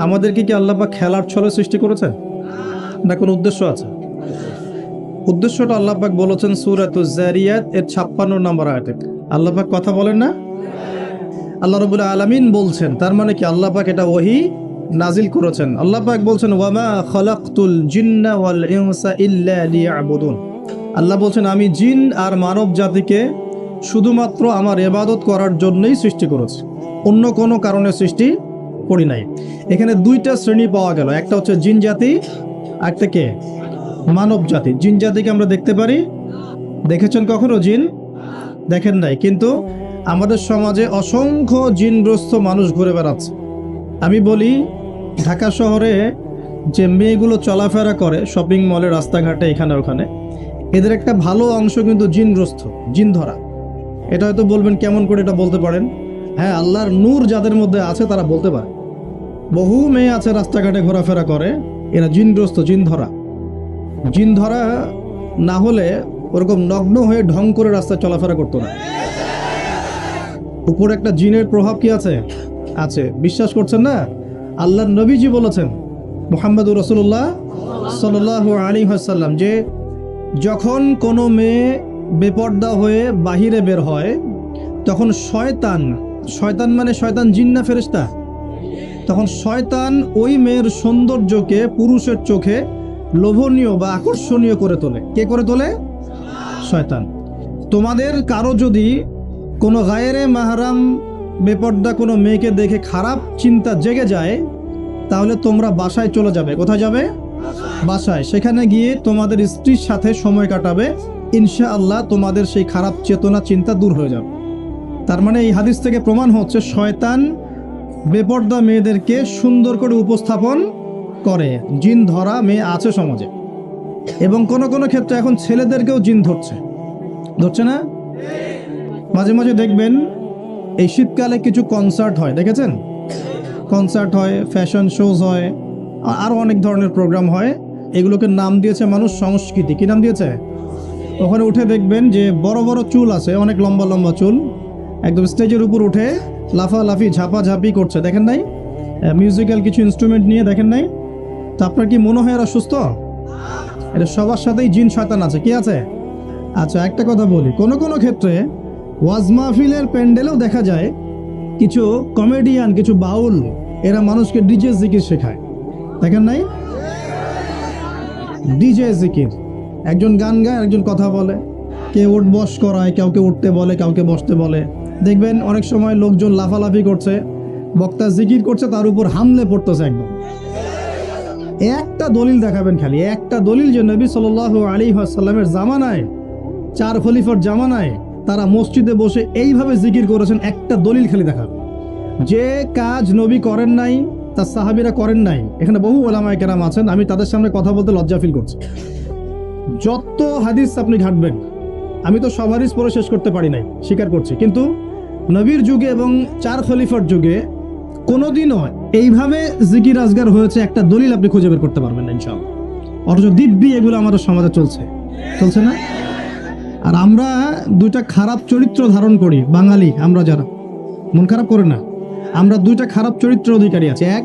আমাদেরকে কি আল্লাহ পাক খেলার ছলে সৃষ্টি করেছেন, না কোনো উদ্দেশ্য আছে? উদ্দেশ্যটা আল্লাহ পাক বলেছেন সূরাতুজ যারিয়াত এর 56 নম্বর আয়াতে। আল্লাহ পাক কথা বলেন না? আল্লাহ রাব্বুল আলামিন বলছেন, তার মানে কি আল্লাহ পাক এটা ওহী নাজিল করেছেন। আল্লাহ পাক বলছেন ওয়ামা খালাকতুল জিন্না ওয়াল ইনসা ইল্লা লিয়াবুদুন। আল্লাহ বলছেন আমি জিন আর মানব জাতিকে শুধুমাত্র আমার ইবাদত করার জন্যই সৃষ্টি করেছি, অন্য কোনো কারণে সৃষ্টি করি নাই। এখানে দুইটা শ্রেণী পাওয়া গেল, একটা হচ্ছে জিন জাতি, একটা কে? মানব জাতি। জিন জাতিকে আমরা দেখতে পারি, দেখেছেন কখনো জিন? দেখেন নাই, কিন্তু আমাদের সমাজে অসংখ্য জিনগ্রস্ত মানুষ ঘুরে বেড়াচ্ছে। আমি বলি ঢাকা শহরে যে মেয়েগুলো চলাফেরা করে শপিং মলে, রাস্তাঘাটে, এখানে ওখানে, এদের একটা ভালো অংশ কিন্তু জিনগ্রস্ত, জিন ধরা। এটা হয়তো বলবেন কেমন করে এটা বলতে পারেন? হ্যাঁ, আল্লাহর নূর যাদের মধ্যে আছে তারা বলতে পারে। বহু মেয়ে আছে রাস্তাঘাটে ঘোরাফেরা করে, এরা জিনগ্রস্ত, জিন ধরা। জিন ধরা না হলে ওরকম নগ্ন হয়ে ঢং করে রাস্তায় চলাফেরা করতো না। উপরে একটা জিনের প্রভাব কি আছে? আছে। বিশ্বাস করছেন না? আল্লাহর নবীজি বলেছেন মুহাম্মদুর রাসূলুল্লাহ সাল্লাল্লাহু আলাইহি ওয়াসাল্লাম যে যখন কোনো মেয়ে বেপর্দা হয়ে বাহিরে বের হয় তখন শয়তান, শয়তান মানে শয়তান জিন না ফেরেশতা, তখন শয়তান ওই মেয়ের সৌন্দর্যকে পুরুষের চোখে লোভনীয় বা আকর্ষণীয় করে তোলে। কে করে তোলে? শয়তান। তোমাদের কারো যদি কোনো গায়রে মাহরাম বেপর্দা কোনো মেয়েকে দেখে খারাপ চিন্তা জেগে যায়, তাহলে তোমরা বাসায় চলে যাবে। কোথায় যাবে? বাসায়। সেখানে গিয়ে তোমাদের স্ত্রীর সাথে সময় কাটাবে, ইনশাআল্লাহ তোমাদের সেই খারাপ চেতনা চিন্তা দূর হয়ে যাবে। তার মানে এই হাদিস থেকে প্রমাণ হচ্ছে শয়তান বেপর্দা মেয়েদেরকে সুন্দর করে উপস্থাপন করে। জিন ধরা মেয়ে আছে সমাজে, এবং কোনো কোনো ক্ষেত্রে এখন ছেলেদেরকেও জিন ধরছে, ধরছে না? মাঝে মাঝে দেখবেন এই শীতকালে কিছু কনসার্ট হয়, দেখেছেন? কনসার্ট হয়, ফ্যাশন শোজ হয়, আরও অনেক ধরনের প্রোগ্রাম হয়। এগুলোকে নাম দিয়েছে মানুষ সংস্কৃতি। কি নাম দিয়েছে? ওখানে উঠে দেখবেন যে বড় বড় চুল আছে, অনেক লম্বা লম্বা চুল, একদম স্টেজের উপর উঠে লাফালাফি ঝাপাঝাপি করছে, দেখেন নাই? মিউজিক্যাল কিছু ইনস্ট্রুমেন্ট নিয়ে, দেখেন নাই? তো আপনার কি মনে হয় এরা সুস্থ? এটা সবার সাথেই জিন শয়তান আছে। কি আছে? আচ্ছা, একটা কথা বলি, কোনো কোনো ক্ষেত্রে ওয়াজ মাহফিলের প্যান্ডেলেও দেখা যায় কিছু কমেডিয়ান, কিছু বাউল, এরা মানুষকে ডিজে জিকির শেখায়, দেখেন নাই? ডিজে জিকির, একজন গান গায়, একজন কথা বলে, কে উঠ বস করায়, কাউকে উঠতে বলে, কাউকে বসতে বলে। দেখবেন অনেক সময় লোকজন লাফালাফি করছে, বক্তা জিকির করছে, তার উপর হামলে পড়তেছে একদম। একটা দলিল দেখাবেন, খালি একটা দলিল যে নবী সাল্লাল্লাহু আলাইহি ওয়াসাল্লামের জামানায়, 4 খলিফার জামানায় তারা মসজিদে বসে এইভাবে জিকির করেছেন, একটা দলিল খালি দেখাবেন। যে কাজ নবী করেন নাই, তার সাহাবীরা করেন নাই। এখানে বহু ওলামায়ে কেরাম আছেন, আমি তাদের সামনে কথা বলতে লজ্জা ফিল করছি। যত হাদিস আপনি ঘাটবেন, আমি তো সব হাদিস পড়ে শেষ করতে পারি নাই, স্বীকার করছি, কিন্তু নবীর যুগে এবং 4 খলিফার যুগে কোনোদিনও এইভাবে জিকির আজগার হয়েছে একটা দলিল আপনি খুঁজে বের করতে পারবেন না ইনশাআল্লাহ। অথচ দিব্যি এগুলো আমাদের সমাজে চলছে, চলছে না? আর আমরা দুইটা খারাপ চরিত্র ধারণ করি, বাঙালি আমরা যারা, মন খারাপ করে না, আমরা দুইটা খারাপ চরিত্র অধিকারী আছে। এক,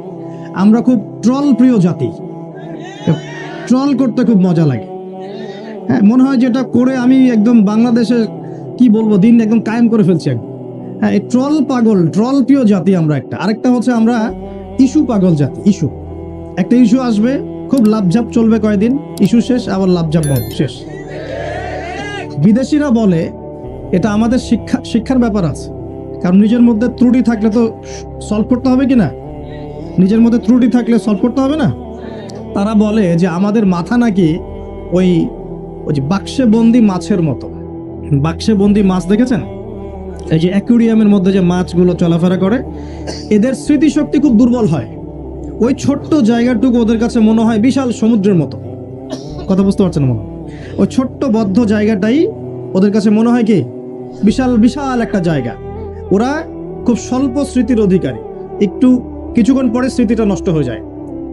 আমরা খুব ট্রল প্রিয় জাতি, ট্রল করতে খুব মজা লাগে। হ্যাঁ, মনে হয় যেটা করে আমি একদম বাংলাদেশে কি বলবো, দিন একদম কায়েম করে ফেলছি একদম। হ্যাঁ, এই ট্রল পাগল, ট্রল প্রিয় জাতি আমরা একটা। আরেকটা হচ্ছে আমরা ইস্যু পাগল জাতি। ইস্যু, একটা ইস্যু আসবে, খুব লাভঝাপ চলবে কয়েকদিন, ইস্যু শেষ, আবার লাভঝাপ শেষ। বিদেশিরা বলে এটা আমাদের শিক্ষার ব্যাপার আছে, কারণ নিজের মধ্যে ত্রুটি থাকলে তো সলভ করতে হবে কি না? নিজের মধ্যে ত্রুটি থাকলে সলভ করতে হবে না? তারা বলে যে আমাদের মাথা নাকি ওই যে বাক্সে বন্দি মাছের মতো। বাক্সে বন্দি মাছ দেখেছেন? এই যে অ্যাকুরিয়ামের মধ্যে যে মাছগুলো চলাফেরা করে, এদের স্মৃতিশক্তি খুব দুর্বল হয়। ওই ছোট্ট জায়গাটুকু ওদের কাছে মনে হয় বিশাল সমুদ্রের মতো। কথা বুঝতে পারছেন? মনে হয় ওই ছোট্ট বদ্ধ জায়গাটাই ওদের কাছে মনে হয় কি বিশাল বিশাল একটা জায়গা। ওরা খুব স্বল্প স্মৃতির অধিকারী, একটু কিছুক্ষণ পরে স্মৃতিটা নষ্ট হয়ে যায়,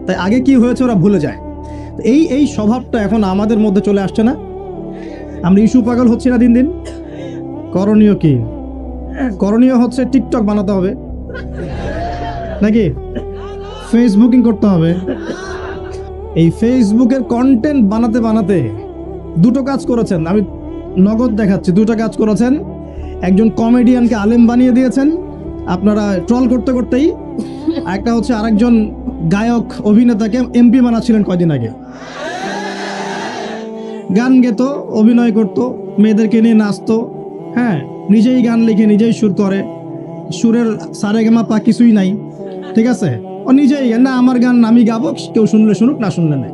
তাই আগে কি হয়েছে ওরা ভুলে যায়। এই স্বভাবটা এখন আমাদের মধ্যে চলে আসছে না? আমরা ইস্যু পাগল হচ্ছি না দিন দিন? করণীয় কি? করণীয় হচ্ছে টিকটক বানাতে হবে, নাকি? ফেসবুকিং করতে হবে। এই ফেসবুকের কন্টেন্ট বানাতে বানাতে দুটো কাজ করেছেন, আমি নগদ দেখাচ্ছি। দুটো কাজ করেছেন, একজন কমেডিয়ানকে আলেম বানিয়ে দিয়েছেন আপনারা ট্রল করতে করতেই, একটা হচ্ছে আরেকজন গায়ক অভিনেতাকে এমপি বানাচ্ছিলেন কয়দিন আগে। গান গেত, অভিনয় করত, মেয়েদেরকে নিয়ে নাচতো, হ্যাঁ, নিজেই গান লিখে নিজেই সুর করে, সুরের সারেগামা পা কিছুই নাই, ঠিক আছে, ও নিজেই না আমার গান আমি গাবো, কেউ শুনলে শুনুক না শুনলে নাই।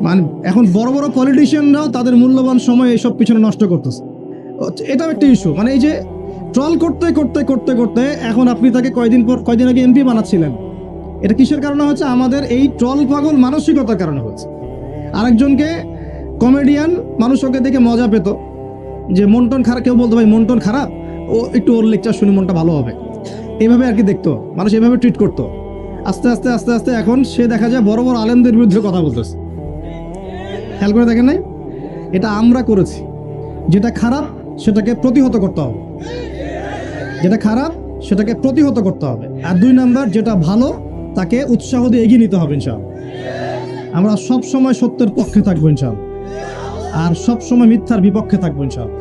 মানে এখন বড় বড় পলিটিশিয়ানরাও তাদের মূল্যবান সময় এইসব পিছনে নষ্ট করতেছে। এটাও একটা ইস্যু। মানে এই যে ট্রল করতে করতে করতে করতে এখন আপনি তাকে কয়দিন আগে এমপি বানাচ্ছিলেন, এটা কিসের কারণে হচ্ছে? আমাদের এই ট্রল পাগল মানসিকতার কারণে হচ্ছে। আরেকজনকে কমেডিয়ান, মানুষ ওকে দেখে মজা পেত, যে মন টন খারাপ, কেউ বলতো ভাই মন টন খারাপ, ও একটু ওর লেকচার শুনে মনটা ভালো হবে, এইভাবে আর কি দেখতো মানুষ, এভাবে ট্রিট করতো। আস্তে আস্তে আস্তে আস্তে এখন সে দেখা যায় বড় বড় আলেমদের বিরুদ্ধে কথা বলতেছে। খেয়াল করে দেখেন নাই? এটা আমরা করেছি। যেটা খারাপ সেটাকে প্রতিহত করতে হবে, যেটা খারাপ সেটাকে প্রতিহত করতে হবে। আর 2 নাম্বার, যেটা ভালো তাকে উৎসাহ দিয়ে এগিয়ে নিতে হবে ইনশাআল্লাহ। আমরা সব সময় সত্যের পক্ষে থাকবো ইনশাআল্লাহ, আর সব সময় মিথ্যার বিপক্ষে থাকবো ইনশাআল্লাহ।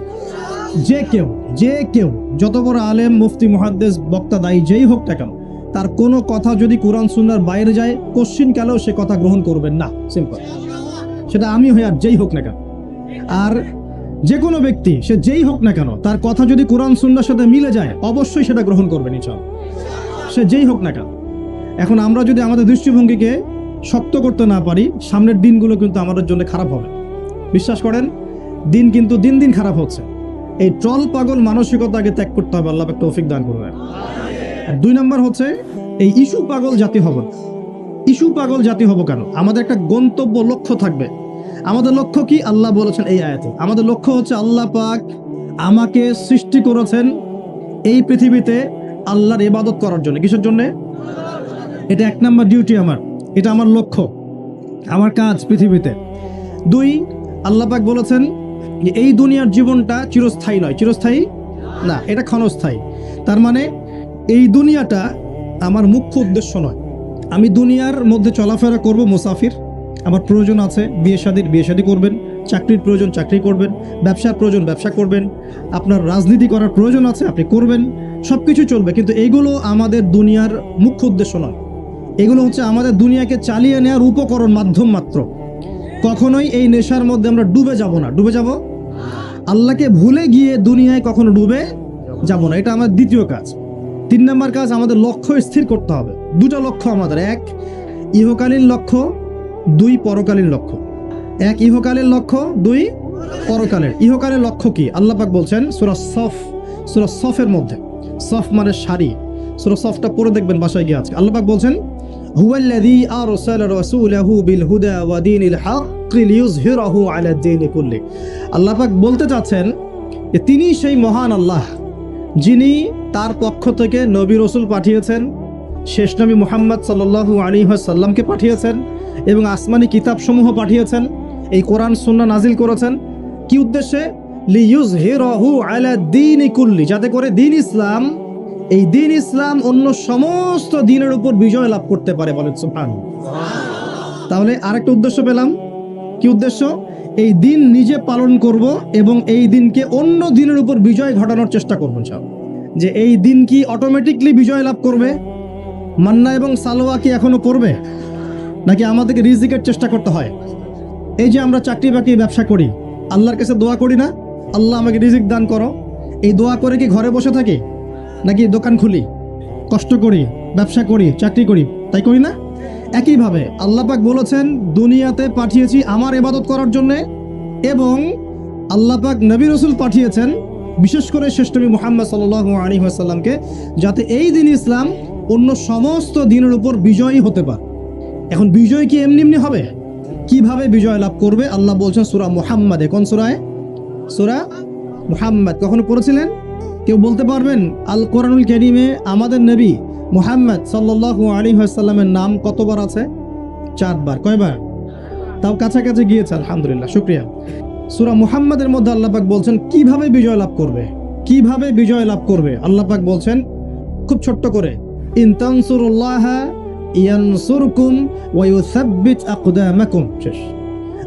যে কেউ যত বড় আলেম, মুফতি, মুহাদ্দিস, বক্তা, দায়ী যেই হোক না কেন, তার কোনো কথা যদি কোরআন সুন্নাহর বাইরে যায়, কোশ্চিন কালেও সে কথা গ্রহণ করবেন না, সিম্পল। সেটা আমি হই আর যেই হোক না কেন। আর যে কোনো ব্যক্তি, সে যেই হোক না কেন, তার কথা যদি কোরআন সুন্নাহর সাথে মিলে যায়, অবশ্যই সেটা গ্রহণ করবেন ইনশাআল্লাহ, সে যেই হোক না কেন। এখন আমরা যদি আমাদের দৃষ্টিভঙ্গিকে শক্ত করতে না পারি, সামনের দিনগুলো কিন্তু আমাদের জন্য খারাপ হবে। বিশ্বাস করেন, দিন কিন্তু দিন দিন খারাপ হচ্ছে। এই ট্রল পাগল মানসিকতাকে ত্যাগ করতে হবে, আল্লাহ একটা তৌফিক দান করবেন। আর 2 নাম্বার হচ্ছে এই ইস্যু পাগল জাতি হব। ইস্যু পাগল জাতি হব কেন? আমাদের একটা গন্তব্য, লক্ষ্য থাকবে। আমাদের লক্ষ্য কি? আল্লাহ বলেছেন এই আয়াতে, আমাদের লক্ষ্য হচ্ছে আল্লাহ পাক আমাকে সৃষ্টি করেছেন এই পৃথিবীতে আল্লাহর ইবাদত করার জন্য। কিসের জন্য? এটা 1 নাম্বার ডিউটি আমার, এটা আমার লক্ষ্য, আমার কাজ পৃথিবীতে। 2, আল্লাহ পাক বলেছেন যে এই দুনিয়ার জীবনটা চিরস্থায়ী নয়, চিরস্থায়ী না, এটা ক্ষণস্থায়ী। তার মানে এই দুনিয়াটা আমার মুখ্য উদ্দেশ্য নয়। আমি দুনিয়ার মধ্যে চলাফেরা করব, মুসাফির, আমার প্রয়োজন আছে বিয়ে শাদী করবেন, চাকরির প্রয়োজন চাকরি করবেন, ব্যবসার প্রয়োজন ব্যবসা করবেন, আপনার রাজনীতি করার প্রয়োজন আছে আপনি করবেন, সব কিছু চলবে। কিন্তু এগুলো আমাদের দুনিয়ার মুখ্য উদ্দেশ্য নয়। এগুলো হচ্ছে আমাদের দুনিয়াকে চালিয়ে নেওয়ার উপকরণ, মাধ্যম মাত্র। কখনোই এই নেশার মধ্যে আমরা ডুবে যাব না। ডুবে যাব আল্লাহকে ভুলে গিয়ে দুনিয়ায় কখনো ডুবে যাব না। এটা আমার 2য় কাজ। 3 নাম্বার কাজ, আমাদের লক্ষ্য স্থির করতে হবে। 2টা লক্ষ্য আমাদের, 1 ইহকালীন লক্ষ্য, 2 পরকালীন লক্ষ্য। 1 ইহকালীন লক্ষ্য, 2 পরকালের। ইহকালের লক্ষ্য কি? আল্লাহ পাক বলছেন সূরা সফের মধ্যে, সফ মানে সারি, সূরা সফটা পড়ে দেখবেন বাসায় গিয়ে আজকে। আল্লাহ পাক বলছেন হুয়াল্লাযী আরসালা রাসূলাহু বিল হুদা ওয়া দীনিল হক লিইয়ুযহিরাহু আলা দ্বীনি কুল্লি। আল্লাহ পাক বলতে চাচ্ছেন যে তিনি সেই মহান আল্লাহ, যিনি তার পক্ষ থেকে নবী রাসূল পাঠিয়েছেন, শেষ নবী মুহাম্মদ সাল্লাল্লাহু আলাইহি ওয়াসাল্লামকে পাঠিয়েছেন, এবং আসমানি কিতাবসমূহ পাঠিয়েছেন, এই কোরআন সুন্নাহ নাজিল করেছেন। কি উদ্দেশ্যে? লিইয়ুযহিরাহু আলা দ্বীনি কুল্লি, যাতে করে দিন ইসলাম, এই দিন ইসলাম অন্য সমস্ত দিনের উপর বিজয় লাভ করতে পারে। বলেন সুবহানাল্লাহ। তাহলে আরেকটা উদ্দেশ্য পেলাম। কি উদ্দেশ্য? এই দিন নিজে পালন করব এবং এই দিনকে অন্য দিনের উপর বিজয় ঘটানোর চেষ্টা করব ইনশাআল্লাহ। যে এই দিন কি অটোমেটিকলি বিজয় লাভ করবে? মান্না এবং সালোয়া কি এখনো পড়বে, নাকি আমাদেরকে রিজিকের চেষ্টা করতে হয়? এই যে আমরা চাকরি বাকরি ব্যবসা করি, আল্লাহর কাছে দোয়া করি না, আল্লাহ আমাকে রিজিক দান করো? এই দোয়া করে কি ঘরে বসে থাকি, নাকি দোকান খুলি, কষ্ট করি, ব্যবসা করি, চাকরি করি? তাই করি না? একইভাবে আল্লাহ পাক বলেছেন দুনিয়াতে পাঠিয়েছি আমার ইবাদত করার জন্য, এবং আল্লাহ পাক নবী রাসূল পাঠিয়েছেন বিশেষ করে শেষ নবী মুহাম্মদ সাল্লাল্লাহু আলাইহি ওয়াসাল্লামকে, যাতে এই দিন ইসলাম অন্য সমস্ত দিনের উপর বিজয়ী হতে পারে। এখন বিজয় কি এমনি এমনি হবে? কিভাবে বিজয় লাভ করবে? আল্লাহ বলছেন সূরা মুহাম্মাদে। কোন সূরায়? সূরা মুহাম্মদ। কখনো পড়েছিলেন? কেউ বলতে পারবেন আল কোরআনুল কারীমে আমাদের নবী মুহাম্মদ সাল্লাল্লাহু আলাইহি ওয়াসাল্লামের নাম কতবার আছে? 4 বার। কয়বার? তাও কাছাকাছি গিয়েছে, আলহামদুলিল্লাহ, শুকরিয়া। সূরা মুহাম্মাদের মধ্যে আল্লাহ পাক বলছেন কিভাবে বিজয় লাভ করবে, কিভাবে বিজয় লাভ করবে। আল্লাহ পাক বলছেন খুব ছোট্ট করে, ইন তানসুরুল্লাহ ইয়ানসুরকুম ওয়া ইউসাব্বিত আকদামাকুম। শেষ।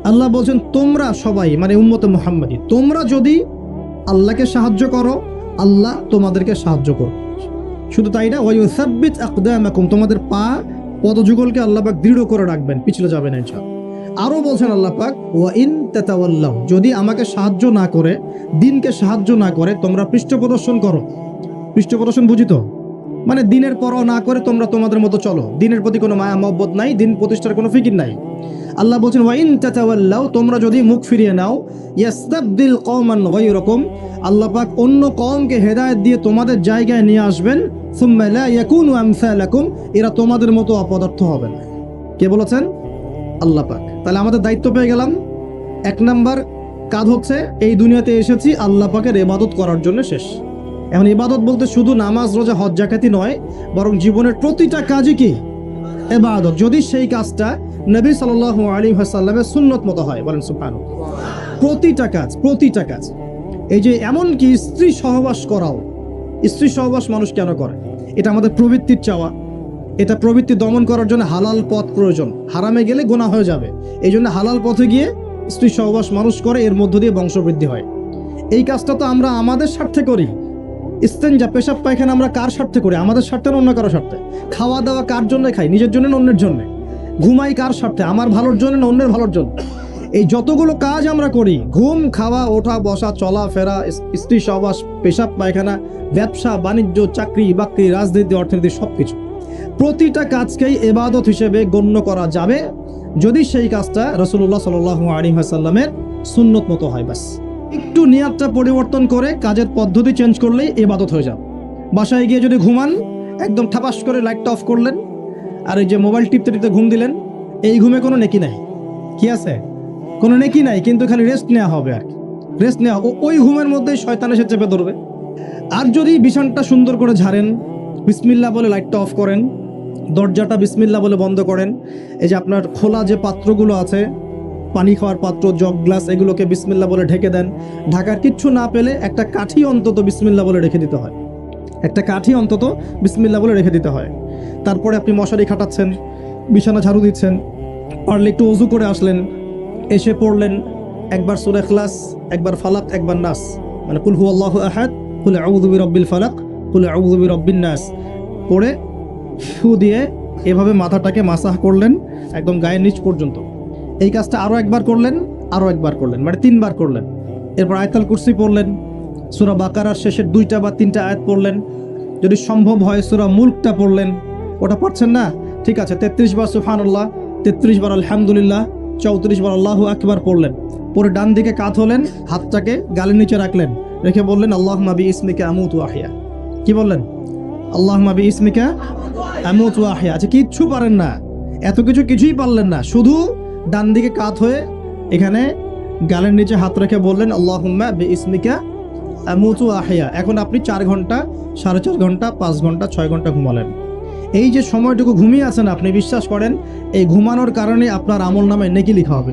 আল্লাহ বলছেন তোমরা সবাই মানে উম্মতে মুহাম্মাদি তোমরা যদি আল্লাহকে সাহায্য করো আল্লাহ তোমাদেরকে সাহায্য করো। শুধু তাই না, ওয়া ইউসাব্বিত আকদামাকুম তোমাদের পা পদযুগলকে আল্লাহ পাক দৃঢ় করে রাখবেন, পিছলে যাবে না ইনশাআল্লাহ। আরও বলছেন আল্লাহ পাক ওয়া ইন তাতাওয়াল্লাউ যদি আমাকে সাহায্য না করে দিনকে সাহায্য না করে তোমরা পৃষ্ঠপ্রদর্শন করো। পৃষ্ঠপ্রদর্শন বুঝি তো, মানে দিনের পরোয়া না করে তোমরা তোমাদের মতো চলো, দিনের প্রতি কোনো মায়া মহব্বত নাই, দিন প্রতিষ্ঠার কোনো ফিকির নাই। আল্লাহ বলছেন ওয়া ইন তাতাওয়াল্লাউ তোমরা যদি মুখ ফিরিয়ে নাও ইয়াস্তাবদিল কওমান গায়রাকুম আল্লাহ পাক অন্য কওমকে হেদায়েত দিয়ে তোমাদের জায়গায় নিয়ে আসবেন। সুম্মা লা ইয়াকুনু আমসালাকুম এরা তোমাদের মতো অপদার্থ হবে না। কে বলেছেন? আল্লাহ পাক। তাহলে আমাদের দায়িত্ব পেয়ে গেলাম। এক নাম্বার কাজ হচ্ছে এই দুনিয়াতে এসেছি আল্লাহ পাকের ইবাদত করার জন্য। শেষ। এখন ইবাদত বলতে শুধু নামাজ রোজা হজ জাকাতি নয়, বরং জীবনের প্রতিটা কাজই কি ইবাদত, যদি সেই কাজটা নবী সাল্লাল্লাহু আলাইহি ওয়াসাল্লামের সুন্নত মতো হয়। বলেন সুবহানাল্লাহ। প্রতিটা কাজ। এই যে এমনকি স্ত্রী সহবাস করাও, স্ত্রী সহবাস মানুষ কেন করে? এটা আমাদের প্রবৃত্তির চাওয়া, এটা প্রবৃত্তি দমন করার জন্য হালাল পথ প্রয়োজন, হারামে গেলে গুনাহ হয়ে যাবে। এই জন্য হালাল পথে গিয়ে স্ত্রী সহবাস মানুষ করে, এর মধ্য দিয়ে বংশবৃদ্ধি হয়। এই কাজটা তো আমরা আমাদের স্বার্থে করি। ইস্তেঞ্জা পেশাব পায়খানা আমরা কার স্বার্থে করি? আমাদের স্বার্থে না অন্য কারো স্বার্থে? খাওয়া দাওয়া কার জন্য খাই? নিজের জন্য না অন্যের জন্য? ঘুমাই কার স্বার্থে? আমার ভালোর জন্য না অন্যের ভালোর জন্য? এই যতগুলো কাজ আমরা করি, ঘুম, খাওয়া, ওঠা, বসা, চলাফেরা, স্ত্রী সহবাস, পেশাব পায়খানা, ব্যবসা বাণিজ্য, চাকরি বাকরি, রাজনীতি, অর্থনীতি, সবকিছু, প্রতিটা কাজকেই ইবাদত হিসেবে গণ্য করা যাবে যদি সেই কাজটা রাসূলুল্লাহ সাল্লাল্লাহু আলাইহি ওয়াসাল্লামের সুন্নত মতো হয়। বাস একটু নিয়াতটা পরিবর্তন করে কাজের পদ্ধতি চেঞ্জ করলেই ইবাদত হয়ে যাবে। বাসায় গিয়ে যদি ঘুমান, একদম ঠাপাস করে লাইটটা অফ করলেন আর এই যে মোবাইল টিপতে টিপতে ঘুম দিলেন, এই ঘুমে কোনো নেকি নাই। কি আছে? কোনো নেকি নাই, কিন্তু খালি রেস্ট নেওয়া হবে। আর কি রেস্ট নেওয়া, ওই ঘুমের মধ্যেই শয়তান এসে চেপে ধরবে। আর যদি বিছানটা সুন্দর করে ঝাড়েন, বিসমিল্লাহ বলে লাইটটা অফ করেন, দরজাটা বিসমিল্লাহ বলে বন্ধ করেন, এই যে আপনার খোলা যে পাত্রগুলো আছে, পানি খাওয়ার পাত্র, জগ, গ্লাস, এগুলোকে বিসমিল্লাহ বলে ঢেকে দেন। ঢাকার কিচ্ছু না পেলে একটা কাঠি অন্তত বিসমিল্লাহ বলে রেখে দিতে হয়। একটা কাঠি অন্তত বিসমিল্লাহ বলে রেখে দিতে হয়। তারপরে আপনি মশারি খাটাচ্ছেন, বিছানা ঝাড়ু দিচ্ছেন, পারলে একটু ওযু করে আসলেন, এসে পড়লেন একবার সূরা ইখলাস, একবার ফালাক, একবার নাস, মানে কুল হুয়াল্লাহু আহাদ, কুল আউযু বিরাব্বিল ফালাক, কুল আউযু বিরাব্বিন নাস পড়ে ফু দিয়ে এভাবে মাথাটাকে মাসাহ করলেন একদম গায়ের নিচ পর্যন্ত। এই কাজটা আরও একবার করলেন, মানে 3 বার করলেন। এরপর আয়াতুল কুরসি পড়লেন, সূরা বাকারার শেষের 2টা বা 3টা আয়াত পড়লেন, যদি সম্ভব হয় সূরা মুলকটা পড়লেন। ওটা পারছেন না? ঠিক আছে, 33 বার সুবহানাল্লাহ, 33 বার আলহামদুলিল্লাহ, 34 বার আল্লাহু আকবার পড়লেন। পরে ডান দিকে কাত হলেন, হাতটাকে গালের নিচে রাখলেন, রেখে বললেন আল্লাহুম্মা বিইসমিকা আমুতু ওয়া আহইয়া। কি বললেন? আল্লাহুম্মা বিইসমিকা আমুতু ওয়া আহইয়া। আচ্ছা, কিচ্ছু পারেন না, এত কিছুই পারলেন না, শুধু ডান দিকে কাত হয়ে এখানে গালের নিচে হাত রেখে বললেন আল্লাহুম্মা বিইসমিকা আমুতু ওয়া আহইয়া। এখন আপনি 4 ঘন্টা, 4.5 ঘন্টা, 5 ঘন্টা, 6 ঘন্টা ঘুমালেন। এই যে সময়টুকু ঘুমিয়ে আছেন আপনি, বিশ্বাস করেন এই ঘুমানোর কারণে আপনার আমলনামায় নেকি লেখা হবে।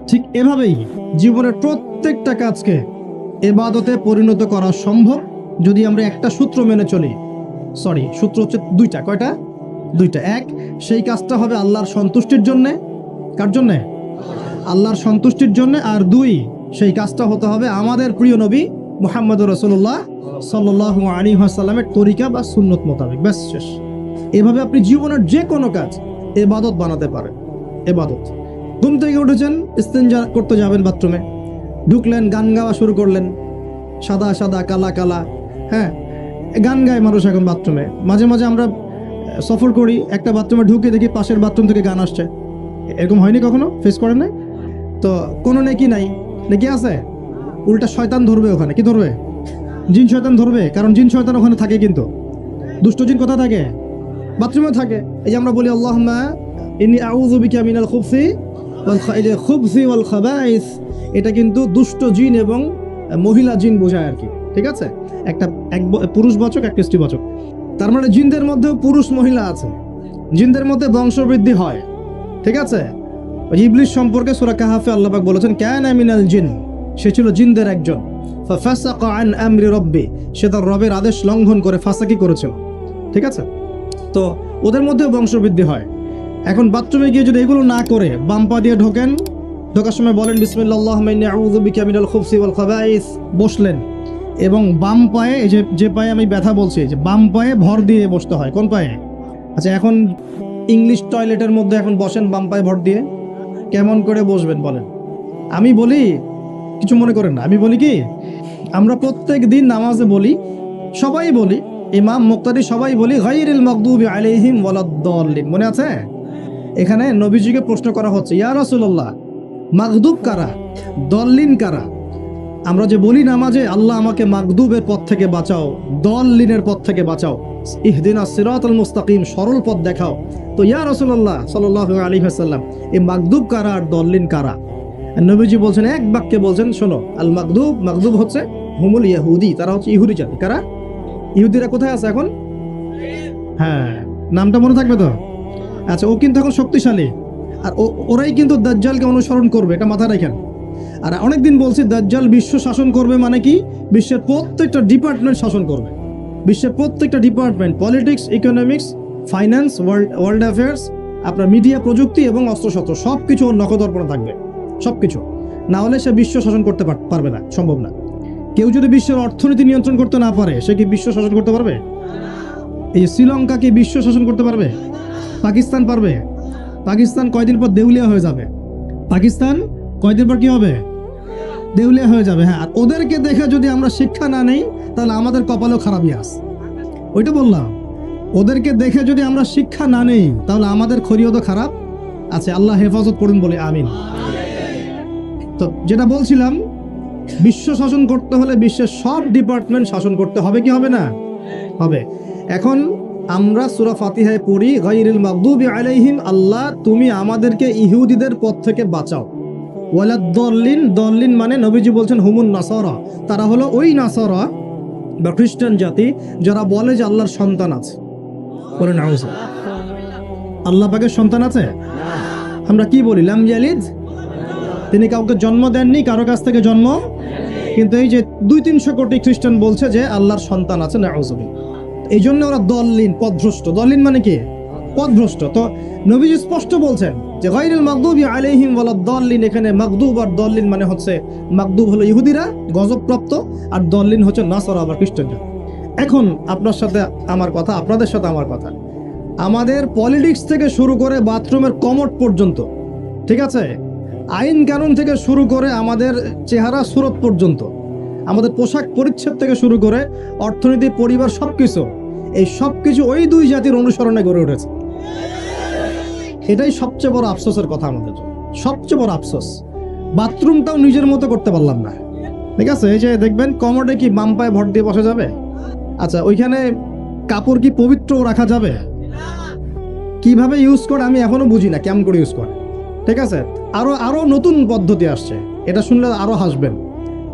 ঠিক এভাবেই জীবনের প্রত্যেকটা কাজকে ইবাদতে পরিণত করা সম্ভব যদি আমরা একটা সূত্র মেনে চলি। সূত্র হচ্ছে 2টা। কয়টা? 2টা। 1, সেই কাজটা হবে আল্লাহর সন্তুষ্টির জন্যে। কার জন্যে? আল্লাহর সন্তুষ্টির জন্যে। আর 2, সেই কাজটা হতে হবে আমাদের প্রিয় নবী মুহাম্মদুর রাসূলুল্লাহ সাল্লাল্লাহু আলাইহি ওয়াসাল্লামের তরিকা বা সুন্নত মোতাবেক। ব্যাস, শেষ। এভাবে আপনি জীবনের যে কোনো কাজ ইবাদত বানাতে পারেন। ইবাদত। ঘুম থেকে উঠেছেন, ইস্তেঞ্জা করতে যাবেন, বাথরুমে ঢুকলেন, গান গাওয়া শুরু করলেন, সাদা সাদা কালা কালা, হ্যাঁ, গান গায় মানুষ এখন বাথরুমে। মাঝে মাঝে আমরা সফর করি, একটা বাথরুমে ঢুকে দেখি পাশের বাথরুম থেকে গান আসছে। এরকম হয়নি কখনো? ফেস করেন নাই তো? কোনো নেকি নাই? নেকি আছে? উল্টা শয়তান ধরবে ওখানে। কি ধরবে? জিন শয়তান ধরবে। কারণ জিন শয়তান ওখানে থাকে, কিন্তু দুষ্ট জিন কোথায় থাকে? বাথরুমে থাকে। এই যে আমরা বলি আল্লাহুম্মা ইন্নী আউযু বিকা মিনাল খুবসি ওয়াল খাবাইস, এটা কিন্তু দুষ্ট জিন এবং মহিলা জিন বোঝায় আর কি। ঠিক আছে? এক পুরুষবাচক, এক স্ত্রীবাচক। তার মানে জিনদের মধ্যেও পুরুষ মহিলা আছে, জিনদের মধ্যে বংশবৃদ্ধি হয়। ঠিক আছে? ইবলিস সম্পর্কে সূরা কাহাফে আল্লাহ পাক বলেছেন কানা মিনাল জিন, সে ছিল জিনদের একজন। ফাসাকা আন আমরি রাব্বি, সে তার রবের আদেশ লঙ্ঘন করে ফাসাকি করেছিল। ঠিক আছে? তো ওদের মধ্যে বংশবৃদ্ধি হয়। এখন বাথরুমে গিয়ে যদি এগুলো না করে বাম পা দিয়ে ঢোকেন, ঢোকার সময় বলেন বিসমিল্লাহ আল্লাহুম্মা ইন্নী আউযু বিকা মিনাল খুবসি ওয়াল খাবাইস, বসলেন এবং বাম পায়ে, এই যে পায়ে আমি ব্যথা বলছি, যে বাম পায়ে ভর দিয়ে বসতে হয়। কোন পায়ে? আচ্ছা, এখন ইংলিশ টয়লেটের মধ্যে এখন বসেন বাম পায়ে ভর দিয়ে, কেমন করে বসবেন বলেন? আমি বলি, কিছু মনে করেন না, আমি বলি কি, আমরা প্রত্যেক দিন নামাজে বলি, সবাই বলি, ইমাম মুক্তাদি সবাই বলি গায়রিল মাগদুবি আলাইহিম ওয়ালাদ-দাল্লিন। মনে আছে? এখানে নবীজিকে প্রশ্ন করা হচ্ছে, ইয়া রাসূলুল্লাহ, মাগদুব কারা, দল্লিন কারা? আমরা যে বলি নামাজে, আল্লাহ আমাকে মাগদুবের পথ থেকে বাঁচাও, দল্লিনের পথ থেকে বাঁচাও, ইহদিনাস সিরাতাল মুস্তাকিম, সরল পথ দেখাও। তো ইয়া রাসূলুল্লাহ সাল্লাল্লাহু আলাইহি ওয়াসাল্লাম, এই মাগদুব কারা আর দল্লিন কারা? নবীজি বলছেন, এক বাক্যে বলছেন, শোনো, আল মাগদুব, মাগদুব হচ্ছে হুমুল ইয়াহুদি, তারা হচ্ছে ইহুদি জাতি। কারা? ইহুদিরা কোথায় আছে এখন? হ্যাঁ, নামটা মনে থাকবে তো? আচ্ছা, ও কিন্তু এখন শক্তিশালী, আর ওরাই কিন্তু দাজ্জালকে অনুসরণ করবে, এটা মাথায় রাখেন। আর অনেকদিন বলছি দাজ্জাল বিশ্ব শাসন করবে, মানে কি, বিশ্বের প্রত্যেকটা ডিপার্টমেন্ট শাসন করবে, বিশ্বের প্রত্যেকটা department, politics, economics, finance, world affairs, আপনার মিডিয়া, প্রযুক্তি এবং অস্ত্রশস্ত্র, সব কিছু ওর নখদর্পণে থাকবে, সব কিছু। না হলে সে বিশ্ব শাসন করতে পারবে না, সম্ভব না। কেউ যদি বিশ্বের অর্থনীতি নিয়ন্ত্রণ করতে না পারে, সে কি বিশ্ব শাসন করতে পারবে? এই শ্রীলঙ্কা কি বিশ্ব শাসন করতে পারবে? পাকিস্তান পারবে? পাকিস্তান কয়দিন পর দেউলিয়া হয়ে যাবে। পাকিস্তান কয়দিন পর কি হবে? দেউলিয়া হয়ে যাবে। হ্যাঁ, আর ওদেরকে দেখে যদি আমরা শিক্ষা না নেই, তাহলে আমাদের কপালেও খারাপই আছে। ওইটা বললাম, ওদেরকে দেখে যদি আমরা শিক্ষা না নেই, তাহলে আমাদের খরিও তো খারাপ আছে। আল্লাহ হেফাজত করুন, বলে আমিন। তো যেটা বলছিলাম, বিশ্ব শাসন করতে হলে বিশ্বের সব ডিপার্টমেন্ট শাসন করতে হবে, কি হবে না? হবে। এখন আমরা সূরা ফাতিহায় পড়ি গায়রিল মাগদুবি আলাইহিম, আল্লাহ তুমি আমাদেরকে ইহুদিদের পথ থেকে বাঁচাও, ওয়ালাদ-দাল্লিন, দাল্লিন মানে নবীজি বলছেন হুমুন নাসারা, তারা হলো ওই নাসারা বা খ্রিস্টান জাতি যারা বলে যে আল্লাহর সন্তান আছে। বলেন আউযু। আল্লাহ পাকের সন্তান আছে? আমরা কি বলি? লাম ইয়ালিদ, তিনি কাউকে জন্ম দেননি, কারো কাছ থেকে জন্ম। কিন্তু এই যে 200-300 কোটি খ্রিস্টান বলছে যে আল্লাহর সন্তান আছে, নাউযুবিল্লাহ। এই জন্য ওরা দল্লিন, পথভ্রষ্ট। দল্লিন মানে কি? পথভ্রষ্ট। তো নবীজি স্পষ্ট বলছেন যে গায়রিল মাগদুবি আলাইহিম ওয়ালাদ-দাল্লিন, এখানে মাগদুব আর দল্লিন মানে হচ্ছে, মাগদুব হলো ইহুদিরা গজবপ্রাপ্ত, আর দল্লিন হচ্ছে নাসারা বা খ্রিস্টানরা। এখন আপনার সাথে আমার কথা, আপনাদের সাথে আমার কথা, আমাদের পলিটিক্স থেকে শুরু করে বাথরুমের কমোড পর্যন্ত, ঠিক আছে, আইন কানুন থেকে শুরু করে আমাদের চেহারা সুরত পর্যন্ত, আমাদের পোশাক পরিচ্ছদ থেকে শুরু করে অর্থনীতি, পরিবার, সবকিছু, এই সবকিছু ওই দুই জাতির অনুসরণে গড়ে উঠেছে। এটাই সবচেয়ে বড় আফসোসের কথা আমাদের জন্য, সবচেয়ে বড় আফসোস। বাথরুমটাও নিজের মতো করতে পারলাম না, ঠিক আছে। এই যে দেখবেন কমোডে কি বাম পায়ে ভর দিয়ে বসা যাবে? আচ্ছা, ওইখানে কাপড় কি পবিত্র রাখা যাবে? কিভাবে ইউজ করে আমি এখনো বুঝি না, কেমন করে ইউজ করে, ঠিক আছে। আরো নতুন পদ্ধতি আসছে, এটা শুনলে আরো হাসবেন।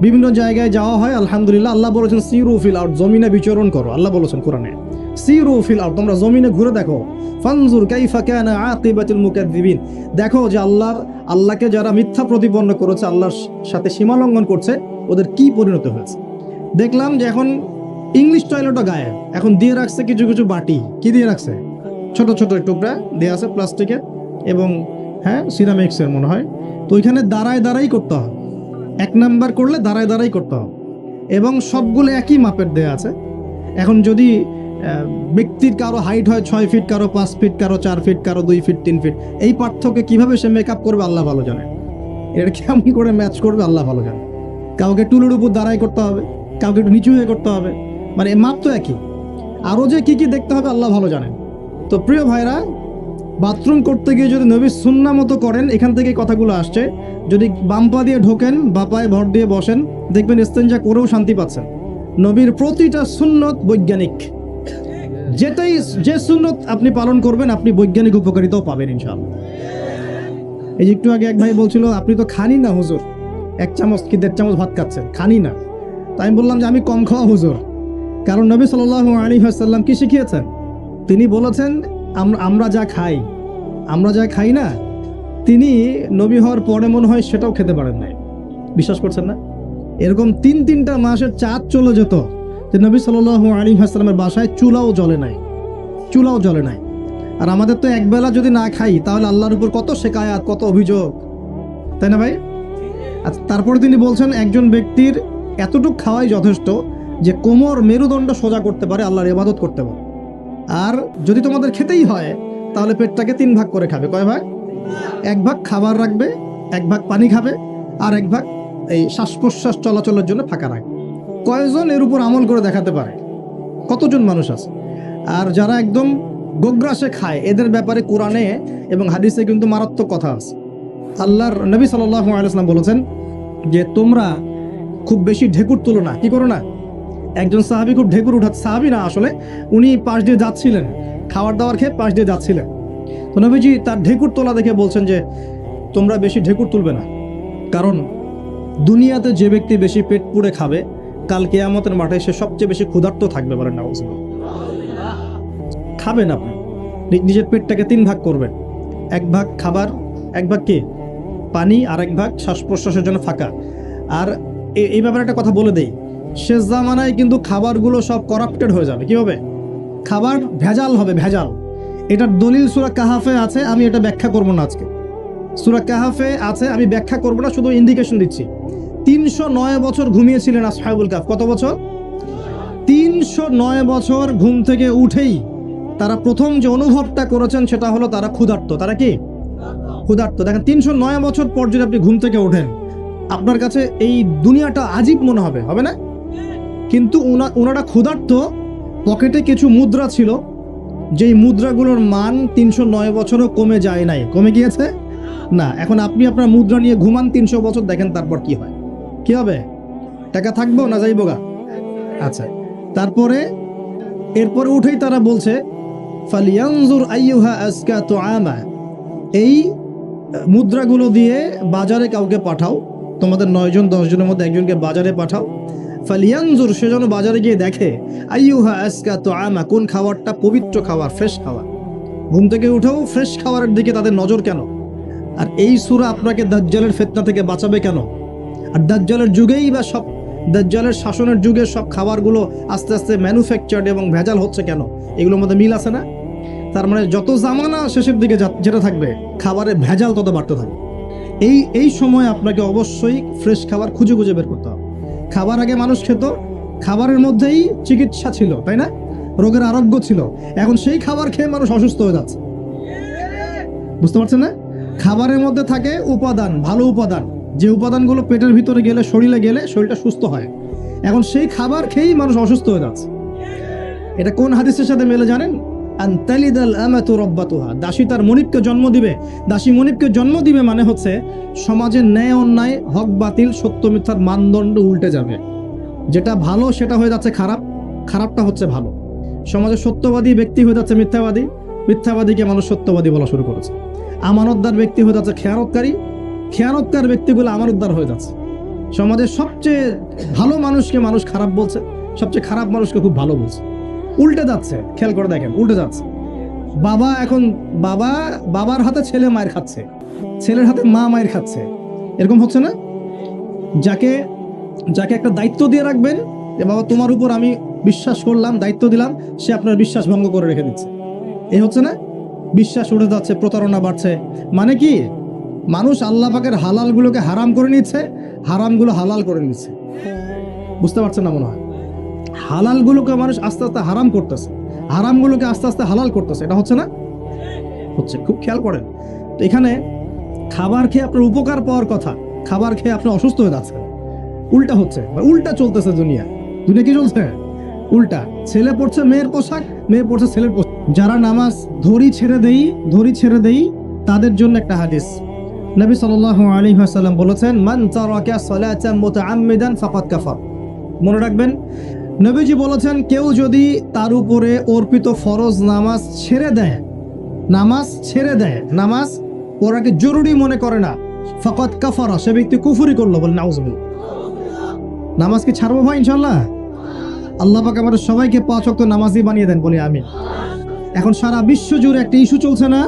বিভিন্ন জায়গায় যাওয়া হয়, আলহামদুলিল্লাহ। আল্লাহ বলেছেন সিরু ফিল আরদ, জমিনে বিচরণ করো। আল্লাহ বলেছেন কোরআনে সিরু ফিল আরদ, তোমরা জমিনে ঘুরে দেখো। ফানজুর কাইফা কানা আকিবাতুল মুকাদ্দিবিন, দেখো যে আল্লাহকে যারা মিথ্যা প্রতিপন্ন করেছে, আল্লাহর সাথে সীমা লঙ্ঘন করছে, ওদের কি পরিণত হয়েছে। দেখলাম যে এখন ইংলিশ টয়লেটও গায়েব, এখন দিয়ে রাখছে কিছু কিছু বাটি। কি দিয়ে রাখছে? ছোট ছোট টুকরা দিয়ে আছে প্লাস্টিকের এবং হ্যাঁ সিরামিক্সের মনে হয়। তো ওইখানে দাঁড়াই করতে হবে, 1 নাম্বার করলে দাঁড়াই করতে হবে, এবং সবগুলো একই মাপের দেয়া আছে। এখন যদি ব্যক্তির কারো হাইট হয় 6 ফিট, কারো 5 ফিট, কারো 4 ফিট, কারো 2 ফিট, 3 ফিট, এই পার্থক্য কিভাবে সে মেকআপ করবে আল্লাহ ভালো জানে। এটা কেমন করে ম্যাচ করবে আল্লাহ ভালো জানে। কাউকে টুলের উপর দাঁড়াই করতে হবে, কাউকে একটু নিচু হয়ে করতে হবে, মানে মাপ তো একই। আরও যে কি কি দেখতে হবে আল্লাহ ভালো জানেন। তো প্রিয় ভাইরা, বাথরুম করতে গিয়ে যদি নবীর সুন্নাহ মতো করেন, এখান থেকে কথাগুলো আসছে। যদি বাম পা দিয়ে ঢোকেন, বা পায়ে ভর দিয়ে বসেন, দেখবেন ইস্তেঞ্জা করেও শান্তি পাচ্ছেন। নবীর প্রতিটা সুন্নত বৈজ্ঞানিক, যে সুন্নত আপনি পালন করবেন, আপনি বৈজ্ঞানিক উপকারিতাও পাবেন ইনশাআল্লাহ। এই যে একটু আগে এক ভাই বলছিল, আপনি তো খানি না হুজুর, 1 চামচ কি 1.5 চামচ ভাত খাচ্ছেন, খানি না। তাই আমি বললাম যে আমি কম খাওয়া হুজুর, কারণ নবী সাল্লাল্লাহু আলাইহি ওয়াসাল্লাম কি শিখিয়েছেন? তিনি বলেছেন আমরা যা খাই না, তিনি নবী হওয়ার পরে মনে হয় সেটাও খেতে পারেন নাই। বিশ্বাস করছেন না? এরকম 3-3টা মাসের চাঁদ চলে যেত যে নবী সাল্লাল্লাহু আলাইহি ওয়াসাল্লামের বাসায় চুলাও জ্বলে নাই। চুলাও জ্বলে নাই। আর আমাদের তো একবেলা যদি না খাই তাহলে আল্লাহর উপর কত শেকায়াত, কত অভিযোগ, তাই না ভাই? আচ্ছা, তারপরে তিনি বলছেন একজন ব্যক্তির এতটুকু খাওয়াই যথেষ্ট যে কোমর মেরুদণ্ড সোজা করতে পারে, আল্লাহর ইবাদত করতে পারে। আর যদি তোমাদের খেতেই হয় তাহলে পেটটাকে 3 ভাগ করে খাবে। কয় ভাগ? 1 ভাগ খাবার রাখবে, 1 ভাগ পানি খাবে, আর 1 ভাগ এই শ্বাস প্রশ্বাস চলাচলের জন্য ফাঁকা রাখবে। কয়জন এর উপর আমল করে দেখাতে পারে? কতজন মানুষ আছে? আর যারা একদম গোগ্রাসে খায় এদের ব্যাপারে কোরআনে এবং হাদিসে কিন্তু মারাত্মক কথা আছে। আল্লাহর নবী সাল্লাল্লাহু আলাইহি ওয়াসাল্লাম বলেছেন যে তোমরা খুব বেশি ঢেকুর তুলো না। কি করো না? একজন সাহাবী খুব ঢেকুর উঠাচ্ছে, সাহাবী না আসলে, উনি পাশ দিয়ে যাচ্ছিলেন, খাবার দাবার খেয়ে পাশ দিয়ে যাচ্ছিলেন। তো নবীজি তার ঢেকুর তোলা দেখে বলছেন যে তোমরা বেশি ঢেকুর তুলবে না, কারণ দুনিয়াতে যে ব্যক্তি বেশি পেট পুড়ে খাবে কাল কিয়ামতের মাঠে সে সবচেয়ে বেশি ক্ষুধার্ত থাকবে। বলেন না? খাবেন আপনি, নিজের পেটটাকে 3 ভাগ করবেন, 1 ভাগ খাবার, 1 ভাগ কি পানি, আর 1 ভাগ শ্বাস প্রশ্বাসের জন্য ফাঁকা। আর এই ব্যাপারে একটা কথা বলে দেই, শেষ জামানায় কিন্তু খাবারগুলো সব করাপ্টেড হয়ে যাবে। কি হবে? খাবার ভেজাল হবে, ভেজাল। এটার দলিল সূরা কাহাফে আছে, আমি এটা ব্যাখ্যা করব না আজকে। সূরা কাহাফে আছে, আমি ব্যাখ্যা করব না, শুধু ইন্ডিকেশন দিচ্ছি। 309 বছর ঘুমিয়েছিলেন আসহাবুল কাহফ। কত বছর? 309 বছর ঘুম থেকে উঠেই তারা প্রথম যে অনুভবটা করেছেন সেটা হলো তারা ক্ষুধার্ত। তারা কি ক্ষুধার্ত? দেখেন, 309 বছর পর যদি আপনি ঘুম থেকে ওঠেন আপনার কাছে এই দুনিয়াটা আজীব মনে হবে, হবে না? কিন্তু ওনারা ক্ষুধার্ত, পকেটে কিছু মুদ্রা ছিল, যেই মুদ্রাগুলোর মান 309 বছরও কমে যায় নাই। কমে গিয়েছে না? এখন আপনি আপনার মুদ্রা নিয়ে ঘুমান 300 বছর, দেখেন তারপর কি হয়। কি হবে? টাকা থাকবো না যাইবো গা? আচ্ছা, তারপরে এরপরে উঠেই তারা বলছে ফালিয়ানজুর আইয়ুহা আজকা তুআমা, এই মুদ্রাগুলো দিয়ে বাজারে কাউকে পাঠাও, তোমাদের 9 জন 10 জনের মধ্যে একজনকে বাজারে পাঠাও। ফালিয়ানজুর, সে যেন বাজারে গিয়ে দেখে আইয়ুহা আজকা তুআমা, কোন খাবারটা পবিত্র খাবার, ফ্রেশ খাবার। ঘুম থেকে উঠেও ফ্রেশ খাবারের দিকে তাদের নজর কেন? আর এই সূরা আপনাকে দাজ্জালের ফিতনা থেকে বাঁচাবে কেন? আর দাজ্জালের যুগেই বা সব দাজ্জালের শাসনের যুগে সব খাবারগুলো আস্তে আস্তে ম্যানুফ্যাকচার্ড এবং ভেজাল হচ্ছে কেন? এগুলোর মধ্যে মিল আছে না? তার মানে যত জামানা শেষের দিকে যেটা থাকবে খাবারের ভেজাল তত বাড়তে থাকবে। এই সময় আপনাকে অবশ্যই ফ্রেশ খাবার খুঁজে খুঁজে বের করতে হবে। খাবার আগে মানুষ খেত, খাবারের মধ্যেই চিকিৎসা ছিল, তাই না? রোগের আরোগ্য ছিল। এখন সেই খাবার খেয়ে মানুষ অসুস্থ হয়ে যাচ্ছে। বুঝতে পারছেন না? খাবারের মধ্যে থাকে উপাদান, ভালো উপাদান, যে উপাদানগুলো পেটের ভিতরে গেলে, শরীরে গেলে শরীরটা সুস্থ হয়। এখন সেই খাবার খেয়েই মানুষ অসুস্থ হয়ে যাচ্ছে। এটা কোন হাদিসের সাথে মেলে জানেন? আনতালিদাল আমাতু রাব্বাতুহা, দাসী তার মনিবকে জন্ম দিবে। দাসী মনিবকে জন্ম দিবে মানে হচ্ছে সমাজের ন্যায় অন্যায়, হক বাতিল, সত্য মিথ্যার মানদণ্ড উল্টে যাবে। যেটা ভালো সেটা হয়ে যাচ্ছে খারাপ, খারাপটা হচ্ছে ভালো। সমাজে সত্যবাদী ব্যক্তি হয়ে যাচ্ছে মিথ্যাবাদী, মিথ্যাবাদীকে মানুষ সত্যবাদী বলা শুরু করেছে। আমানতদার ব্যক্তি হয়ে যাচ্ছে খেয়ানতকারী, খেয়ানতকার ব্যক্তিগুলো আমানতদার হয়ে যাচ্ছে। সমাজের সবচেয়ে ভালো মানুষকে মানুষ খারাপ বলছে, সবচেয়ে খারাপ মানুষকে খুব ভালো বলছে। উল্টে যাচ্ছে, খেয়াল করে দেখেন, উল্টে যাচ্ছে। বাবা এখন বাবার হাতে ছেলে মায়ের খাচ্ছে, ছেলের হাতে মা মায়ের খাচ্ছে, এরকম হচ্ছে না? যাকে একটা দায়িত্ব দিয়ে রাখবেন যে বাবা তোমার উপর আমি বিশ্বাস করলাম, দায়িত্ব দিলাম, সে আপনার বিশ্বাস ভঙ্গ করে রেখে দিচ্ছে। এই হচ্ছে না? বিশ্বাস উঠে যাচ্ছে, প্রতারণা বাড়ছে। মানে কি? মানুষ আল্লাহ পাকের হালালগুলোকে হারাম করে নিচ্ছে, হারামগুলো হালাল করে নিচ্ছে। বুঝতে পারছেন না মনে হয়? হালালগুলোকে মানুষ আস্তে আস্তে হারাম করতেছে, হারামগুলোকে আস্তে আস্তে হালাল করতেছে। এটা হচ্ছে না? হচ্ছে। খুব খেয়াল করেন। তো এখানে খাবার খেয়ে আপনার উপকার পাওয়ার কথা, খাবার খেয়ে আপনি অসুস্থ হয়ে যাচ্ছে। উল্টা হচ্ছে, উল্টা চলতেছে দুনিয়া। দুনিয়া কি চলছে? উল্টা। ছেলে পড়ছে মেয়ের পোশাক, মেয়ে পড়ছে ছেলের পোশাক। যারা নামাজ ধরি ছেড়ে দেই তাদের জন্য একটা হাদিস। নবী সাল্লাল্লাহু আলাইহি ওয়াসাল্লাম বলেছেন, মান তারাকা সালাতান মুতাআম্মিদান ফাকাদ কাফার। মনে রাখবেন, নবীজি বলেছেন কেউ যদি তার উপরে অর্পিত ফরজ নামাজ ছেড়ে দেয়, নামাজ পড়াকে জরুরি মনে করে না, ফাকাদ কাফারা, সে ব্যক্তি কুফরি করলো। বলেন নাউজুবিল্লাহ। নামাজ কি ছাড়বো ভাই? ইনশাআল্লাহ। আল্লাহ পাক আমাদের সবাইকে 5 ওয়াক্ত নামাজি বানিয়ে দেন, বলি আমিন। এখন সারা বিশ্ব জুড়ে একটা ইস্যু চলছে না?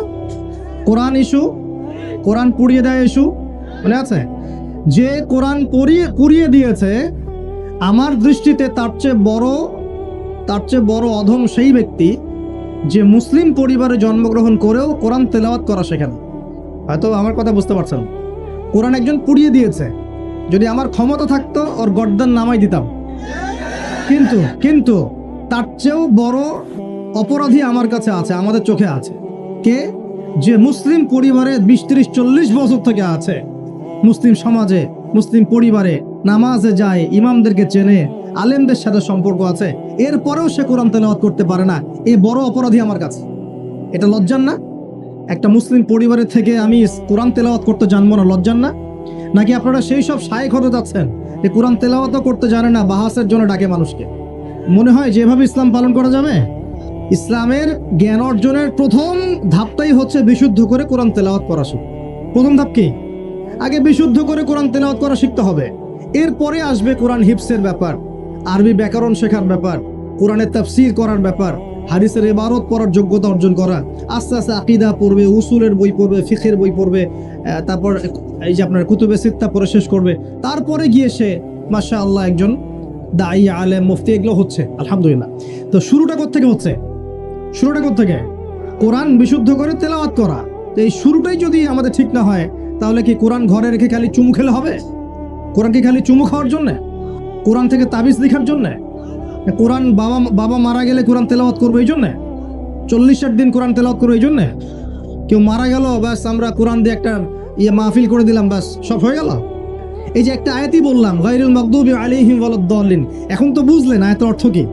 কোরআন ইস্যু, কোরআন পুড়িয়ে দেয় ইস্যু, মনে আছে? যে কোরআন পুড়িয়ে দিয়েছে, আমার দৃষ্টিতে তার চেয়ে বড় অধম সেই ব্যক্তি যে মুসলিম পরিবারে জন্মগ্রহণ করেও কোরআন তেলাওয়াত করা শেখে না। হয়তো আমার কথা বুঝতে পারছেন। কোরআন একজন পুড়িয়ে দিয়েছে, যদি আমার ক্ষমতা থাকতো ওর গর্দান নামাই দিতাম, কিন্তু তার চেয়েও বড় অপরাধী আমার কাছে আছে, আমাদের চোখে আছে। কে? যে মুসলিম পরিবারে 20-30-40 বছর থেকে আছে, মুসলিম সমাজে মুসলিম পরিবারে নামাজে যায়, ইমামদেরকে চেনে, আলেমদের সাথে সম্পর্ক আছে, এরপরেও সে কোরআন তেলাওয়াত করতে পারে না। এই বড় অপরাধী আমার কাছে। এটা লজ্জার না? একটা মুসলিম পরিবারের থেকে আমি কোরআন তেলাওয়াত করতে জানবো না, লজ্জার না? নাকি আপনারা সেই সব শায়েখ হতে যাচ্ছেন যে কোরআন তেলাওয়াতও করতে জানে না, বাহাসের জন্য ডাকে মানুষকে? মনে হয় যেভাবে ইসলাম পালন করা যাবে? ইসলামের জ্ঞান অর্জনের প্রথম ধাপটাই হচ্ছে বিশুদ্ধ করে কোরআন তেলাওয়াত করা শিখা। প্রথম ধাপ কি? আগে বিশুদ্ধ করে কোরআন তেলাওয়াত করা শিখতে হবে, এরপরে আসবে কোরআন হিফসের ব্যাপার, আরবি ব্যাকরণ শেখার ব্যাপার, কোরআনের তাফসীর করার ব্যাপার, হাদিসের ইবারত পড়ার যোগ্যতা অর্জন করা, আস্তে আস্তে আকীদা পড়বে, উসুলের বই পড়বে, ফিকহের বই পড়বে, তারপর এই যে আপনার কুতুবে সিত্তা পড়ে শেষ করবে, তারপরে গিয়ে সে মাশাআল্লাহ একজন দাঈ, আলেম, মুফতি এগুলো হচ্ছে, আলহামদুলিল্লাহ। তো শুরুটা কোত্থেকে হচ্ছে? শুরুটা কোত্থেকে? কোরআন বিশুদ্ধ করে তেলাওয়াত করা। তো এই শুরুটাই যদি আমাদের ঠিক না হয়, তাহলে কি কোরআন ঘরে রেখে খালি চুমু খেলে হবে? কোরআন কি খালি চুমু খাওয়ার জন্যে? কোরআন থেকে তাবিজ লেখার জন্যে? কোরআন বাবা মারা গেলে কোরআন তেলাওয়াত করবো এই জন্যে? 40-60 দিন কোরআন তেলাওয়াত করবো এই জন্যে? কেউ মারা গেল, ব্যাস আমরা কোরআন দিয়ে একটা মাহফিল করে দিলাম, ব্যাস সব হয়ে গেল? এই যে একটা আয়াতই বললাম, গায়রুল মাগদুবি আলাইহিম ওয়ালাদ-দাল্লিন, এখন তো বুঝলেন আয়াতের অর্থ কি?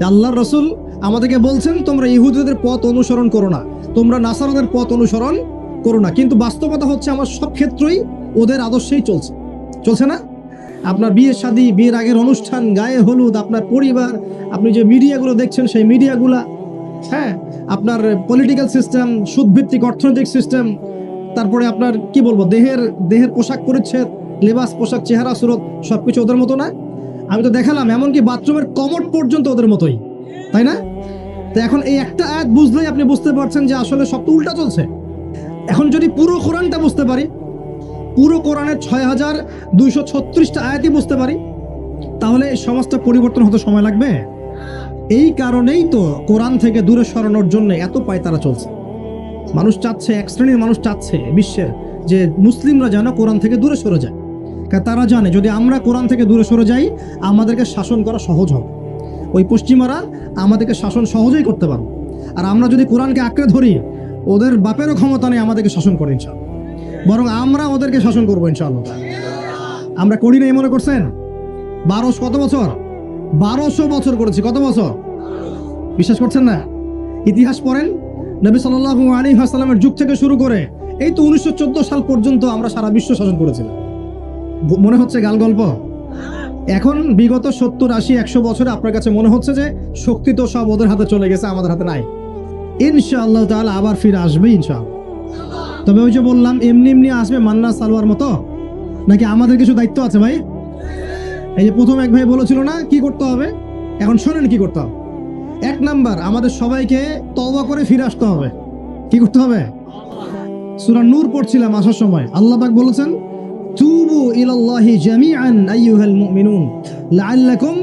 আল্লাহর রাসূল আমাদেরকে বলছেন তোমরা ইহুদিদের পথ অনুসরণ করো না, তোমরা নাসারাদের পথ অনুসরণ করো না। কিন্তু বাস্তবতা হচ্ছে আমার সব ক্ষেত্রেই ওদের আদর্শেই চলছে না? আপনার বিয়ে শাদী, বিয়ের আগের অনুষ্ঠান, গায়ে হলুদ, আপনার পরিবার, আপনি যে মিডিয়াগুলো দেখছেন সেই মিডিয়াগুলা, হ্যাঁ, আপনার পলিটিক্যাল সিস্টেম, সুদভিত্তিক অর্থনৈতিক সিস্টেম, তারপরে আপনার কি বলবো, দেহের পোশাক পরিচ্ছদ, লেবাস, পোশাক, চেহারা, সুরত, সবকিছু ওদের মতো না? আমি তো দেখালাম এমনকি বাথরুমের কমোড পর্যন্ত ওদের মতোই, তাই না? তো এখন এই একটা আয়াত বুঝলেই আপনি বুঝতে পারছেন যে আসলে সব তো উল্টা চলছে। এখন যদি পুরো কোরআনটা বুঝতে পারি, পুরো কোরআনের 6236টা আয়াতই বুঝতে পারি, তাহলে এই সমাজটা পরিবর্তন হতে সময় লাগবে। এই কারণেই তো কোরআন থেকে দূরে সরানোর জন্য এত পায়তারা চলছে। মানুষ চাচ্ছে, এক শ্রেণীর মানুষ চাচ্ছে বিশ্বের যে মুসলিমরা যেন কোরআন থেকে দূরে সরে যায়। কারণ তারা জানে যদি আমরা কোরআন থেকে দূরে সরে যাই, আমাদেরকে শাসন করা সহজ হবে। ওই পশ্চিমারা আমাদেরকে শাসন সহজেই করতে পারবে। আর আমরা যদি কোরআনকে আঁকড়ে ধরি, ওদের বাপেরও ক্ষমতা নেই আমাদেরকে শাসন করে, ইনশাআল্লাহ। বরং আমরা ওদেরকে শাসন করবো, ইনশাআল্লাহ। আমরা করি নাই মনে করছেন? 1200 কত বছর? 1200 বছর করেছি। কত বছর? বিশ্বাস করছেন না? ইতিহাস পড়েন। নবী সাল্লাল্লাহু আলাইহি ওয়াসাল্লামের যুগ থেকে শুরু করে এই তো 1914 সাল পর্যন্ত আমরা সারা বিশ্ব শাসন করেছিলাম। মনে হচ্ছে গাল গল্প? এখন বিগত 70, 80, 100 বছরে আপনার কাছে মনে হচ্ছে যে শক্তি তো সব ওদের হাতে চলে গেছে, আমাদের হাতে নাই। ইনশাআল্লাহ তাআলা আবার ফিরে আসবে, ইনশাআল্লাহ। তবে ওই যে বললাম, এমনি এমনি আসবে মান্না সালোয়ার মতো, নাকি আমাদের কিছু দায়িত্ব আছে ভাই? এই যে প্রথম এক ভাই বলেছিল না কি করতে হবে, এখন শোনেন কি করতে হবে। 1 নাম্বার, আমাদের সবাইকে তওবা করে ফিরে আসতে হবে। কি করতে হবে? সূরা নূর পড়ছিলাম আসার সময়, আল্লাহ পাক বলেছেন, তুবু ইলাল্লাহি জামিআন আইয়ুহাল মুমিনুন লাআল্লাকুম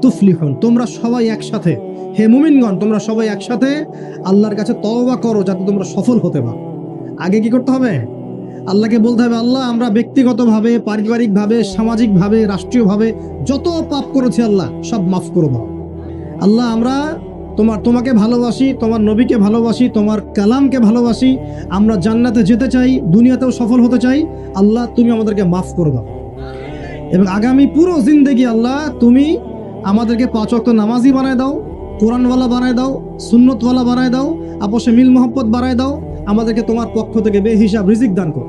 তুফলিহুন। তোমরা সবাই একসাথে, হে মুমিনগণ, তোমরা সবাই একসাথে আল্লাহর কাছে তওবা করো যাতে তোমরা সফল হতে পারো। আগে কি করতে হবে? আল্লাহকে বলতে হবে, আল্লাহ আমরা ব্যক্তিগতভাবে, পারিবারিকভাবে, সামাজিকভাবে, রাষ্ট্রীয়ভাবে যত পাপ করেছি আল্লাহ সব মাফ করে দাও। আল্লাহ আমরা তোমাকে ভালোবাসি, তোমার নবীকে ভালোবাসি, তোমার কালামকে ভালোবাসি, আমরা জান্নাতে যেতে চাই, দুনিয়াতেও সফল হতে চাই। আল্লাহ তুমি আমাদেরকে মাফ করে দাও, এবং আগামী পুরো জিন্দেগি আল্লাহ তুমি আমাদেরকে 5 ওয়াক্ত নামাজি বানায় দাও, কোরআনওয়ালা বানায় দাও, সুন্নতওয়ালা বানায় দাও, আপসে মিল মোহাব্বত বানায় দাও, আমাদেরকে তোমার পক্ষ থেকে বেহিসাব রিজিক দান করো,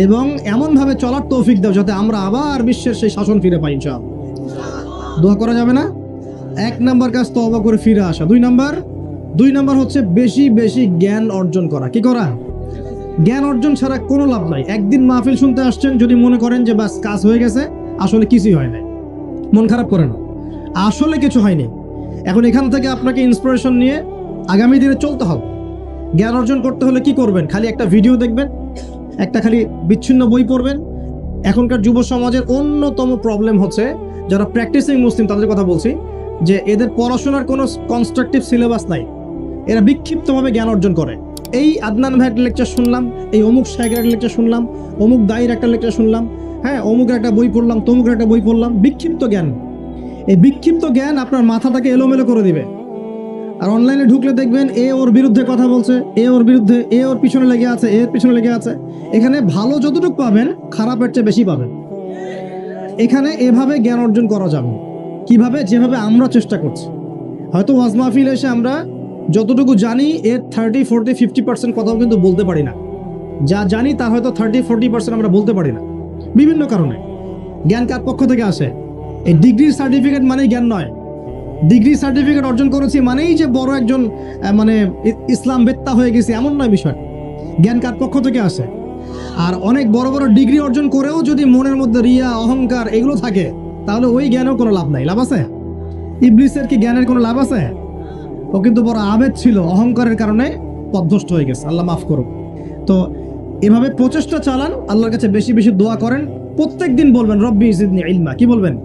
এবং এমনভাবে চলার তৌফিক দাও যাতে আমরা আবার বিশ্বের সেই শাসন ফিরে পাই, ইনশাআল্লাহ। দোয়া করা যাবে না? 1 নাম্বার কাজ তওবা করে ফিরে আসা। 2 নাম্বার হচ্ছে বেশি বেশি জ্ঞান অর্জন করা। কি করা? জ্ঞান অর্জন ছাড়া কোনো লাভ নাই। একদিন মাহফিল শুনতে আসছেন, যদি মনে করেন যে বাস কাজ হয়ে গেছে, আসলে কিছুই হয় নাই, মন খারাপ করেন, আসলে কিছু হয়নি। এখন এখান থেকে আপনাকে ইন্সপিরেশন নিয়ে আগামী দিনে চলতে হবে। জ্ঞান অর্জন করতে হলে কি করবেন? খালি একটা ভিডিও দেখবেন, একটা খালি বিচ্ছিন্ন বই পড়বেন। এখনকার যুব সমাজের অন্যতম প্রবলেম হচ্ছে, যারা প্র্যাকটিসিং মুসলিম তাদের কথা বলছি, যে এদের পড়াশোনার কোনো কনস্ট্রাকটিভ সিলেবাস নাই, এরা বিক্ষিপ্তভাবে জ্ঞান অর্জন করে। এই আদনান ভাইয়ের একটা লেকচার শুনলাম, এই অমুক শায়েখের একটা লেকচার শুনলাম, অমুক দায়ের একটা লেকচার শুনলাম, হ্যাঁ অমুকের একটা বই পড়লাম, তমুকের একটা বই পড়লাম, বিক্ষিপ্ত জ্ঞান। এই বিক্ষিপ্ত জ্ঞান আপনার মাথাটাকে এলোমেলো করে দিবে। আর অনলাইনে ঢুকলে দেখবেন এ ওর বিরুদ্ধে কথা বলছে, এ ওর বিরুদ্ধে, এ ওর পিছনে লেগে আছে, এর পিছনে লেগে আছে। এখানে ভালো যতটুকু পাবেন খারাপের চেয়ে বেশি পাবেন। এখানে এভাবে জ্ঞান অর্জন করা যাবে কিভাবে? যেভাবে আমরা চেষ্টা করছি। হয়তো ওয়াজ মাহফিল এসে আমরা যতটুকু জানি এর 30, 40, 50% কথাও কিন্তু বলতে পারি না। যা জানি তার হয়তো 30, 40% আমরা বলতে পারি না বিভিন্ন কারণে। জ্ঞান কার পক্ষ থেকে আসে? এই ডিগ্রির সার্টিফিকেট মানেই জ্ঞান নয়। ডিগ্রি সার্টিফিকেট অর্জন করেছি মানেই যে বড় একজন মানে ইসলাম বেত্তা হয়ে গেছি এমন নয় বিষয়। জ্ঞান কার পক্ষ থেকে আসে? আর অনেক বড় বড় ডিগ্রি অর্জন করেও যদি মনের মধ্যে রিয়া, অহংকার এগুলো থাকে, তাহলে ওই জ্ঞানেও কোনো লাভ নাই। লাভ আছে? ইবলিসের কি জ্ঞানের কোনো লাভ আছে? ও কিন্তু বড় আবেদ ছিল, অহংকারের কারণে পথভ্রষ্ট হয়ে গেছে। আল্লাহ মাফ করুক। তো এভাবে প্রচেষ্টা চালান, আল্লাহর কাছে বেশি বেশি দোয়া করেন। প্রত্যেক দিন বলবেন রব্বি জিদনি ইলমা। কি বলবেন?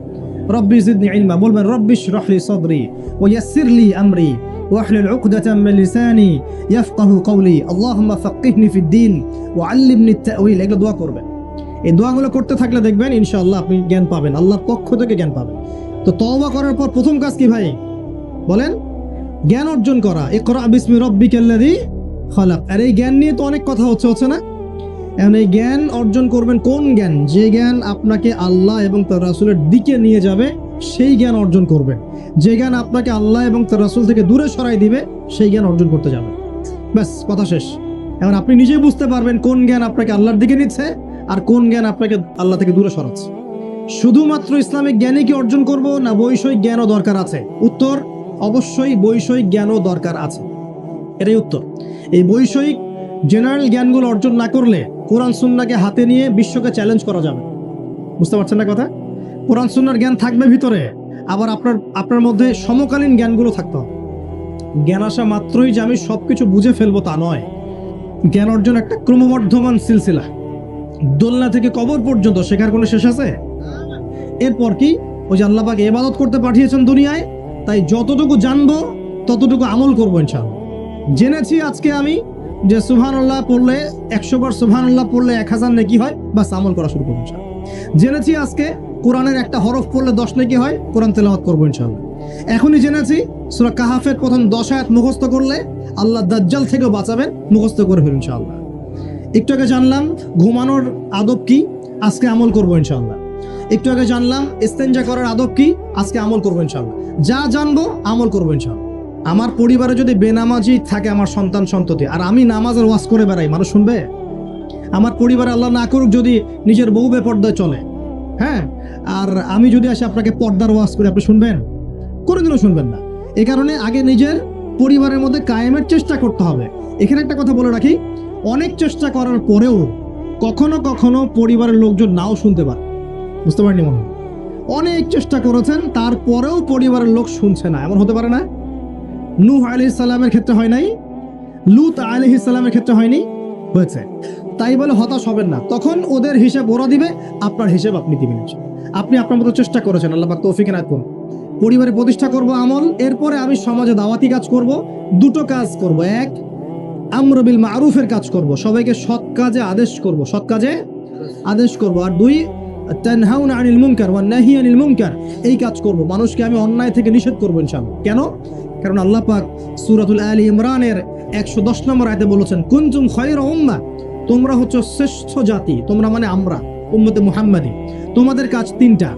রব্বি জিদনি ইলমা। বলবেন রব্বি ইশরাহ লি সাদরি ওয়া ইয়াসসির লি আমরি ওয়াহলুল উকদাতাম মিন লিসানি ইয়াফকাহু কওলি আল্লাহুম্মা ফাক্কিহনি ফিদ-দীন ওয়া আল্লিমনি আত-তা'ওয়িল। এগুলো দোয়া করবেন। এই দোয়াগুলো করতে থাকলে দেখবেন ইনশাআল্লাহ আপনি জ্ঞান পাবেন, আল্লাহর পক্ষ থেকে জ্ঞান পাবেন। তো তওবা করার পর প্রথম কাজ কি ভাই বলেন? জ্ঞান অর্জন করা। ইকরা বিসমি রাব্বিকাল্লাযী খালাক। আর এই জ্ঞান নিয়ে তো অনেক কথা হচ্ছে না? এখন এই জ্ঞান অর্জন করবেন কোন জ্ঞান? যে জ্ঞান আপনাকে আল্লাহ এবং তার রাসূলের দিকে নিয়ে যাবে সেই জ্ঞান অর্জন করবেন। যে জ্ঞান আপনাকে আল্লাহ এবং তার রাসূল থেকে দূরে সরাই দিবে সেই জ্ঞান অর্জন করতে যাবেন। ব্যাস, কথা শেষ। এখন আপনি নিজেই বুঝতে পারবেন কোন জ্ঞান আপনাকে আল্লাহর দিকে নিচ্ছে আর কোন জ্ঞান আপনাকে আল্লাহ থেকে দূরে সরাচ্ছে। শুধুমাত্র ইসলামিক জ্ঞানই কি অর্জন করব, না বৈষয়িক জ্ঞানও দরকার আছে? উত্তর অবশ্যই বৈষয়িক জ্ঞানও দরকার আছে। এটাই উত্তর। এই বৈষয়িক জেনারেল জ্ঞানগুলো অর্জন না করলে কোরআন সুন্নাহকে হাতে নিয়ে বিশ্বকে চ্যালেঞ্জ করা যাবে। বুঝতে পারছেন না কথা? কোরআন সুন্নাহর জ্ঞান থাকবে ভিতরে, আবার আপনার মধ্যে সমকালীন জ্ঞানগুলো থাকতে হবে। জ্ঞান আসা মাত্রই যে আমি সবকিছু বুঝে ফেলবো তা নয়। জ্ঞান অর্জন একটা ক্রমবর্ধমান সিলসিলা। দোলনা থেকে কবর পর্যন্ত শেখার কোনো শেষ আছে? এরপর কি? ওই যে আল্লাহ পাক ইবাদত করতে পাঠিয়েছেন দুনিয়ায়, তাই যতটুকু জানবো ততটুকু আমল করবো ইনশাআল্লাহ। জেনেছি আজকে আমি যে সুবহানাল্লাহ পড়লে 100 বার সুবহানাল্লাহ পড়লে 1000 নেকি হয়, বাস আমল করা শুরু করবো ইনশাআল্লাহ। জেনেছি আজকে কোরআনের একটা হরফ পড়লে 10 নেকি হয়, কোরআন তেলাওয়াত করবো ইনশাআল্লাহ। এখনই জেনেছি সূরা কাহাফের প্রথম 10 আয়াত মুখস্থ করলে আল্লাহ দাজ্জাল থেকেও বাঁচাবেন, মুখস্থ করে ফেলুন ইনশাআল্লাহ। একটু আগে জানলাম ঘুমানোর আদব কি, আজকে আমল করবো ইনশাআল্লাহ। একটু আগে জানলাম ইস্তেঞ্জা করার আদব কি, আজকে আমল করবো ইনশাআল্লাহ। যা জানবো আমল করবো ইনশাআল্লাহ। আমার পরিবারে যদি বেনামাজি থাকে আমার সন্তান সন্ততি, আর আমি নামাজের ওয়াজ করে বেড়াই, মানুষ শুনবে? আমার পরিবারে আল্লাহ না করুক যদি নিজের বউ বেপর্দায় চলে, হ্যাঁ, আর আমি যদি আসে আপনাকে পর্দার ওয়াজ করে, আপনি শুনবেন? কোনোদিনও শুনবেন না। এই কারণে আগে নিজের পরিবারের মধ্যে কায়েমের চেষ্টা করতে হবে। এখানে একটা কথা বলে রাখি, অনেক চেষ্টা করার পরেও কখনো কখনো পরিবারের লোকজন নাও শুনতে পারে। বুঝতে পারেনি মনে হয়? অনেক চেষ্টা করেছেন তারপরেও পরিবারের লোক শুনছে না, এমন হতে পারে না? নূহ আলাইহিস সালামের ক্ষেত্রে হয় নাই? লূত আলাইহিস সালামের ক্ষেত্রে হয়নি? হয়েছে। তাই বলে হতাশ হবেন না। তখন ওদের হিসাব ওরা দিবে, আপনার হিসাব আপনি দিবেন। আপনি আপনার মতো চেষ্টা করেছেন, আল্লাহ পাক তৌফিক এনায়েত করুন। পরিবারে প্রতিষ্ঠা করব আমল, এরপরে আমি সমাজে দাওয়াতি কাজ করব। দুটো কাজ করব। এক, আমর বিল মারুফের কাজ করব, সবাইকে সৎ কাজে আদেশ করব, সৎ কাজে আদেশ করব। আর দুই, তানহাউনা আনিল মুনকার ওয়া নাহি আনিল মুনকার, এই কাজ করব, মানুষকে আমি অন্যায় থেকে নিষেধ করব ইনশাআল্লাহ। কেন? কারণ আল্লাহ পাক সূরাতুল আলী ইমরানের 110 নম্বর আয়াতে বলেছেন কুনতুম খায়রা উম্মাহ, তোমরা হচ্ছে শ্রেষ্ঠ জাতি। তোমরা মানে আমরা, উম্মতে মুহাম্মাদি। তোমাদের কাজ তিনটা।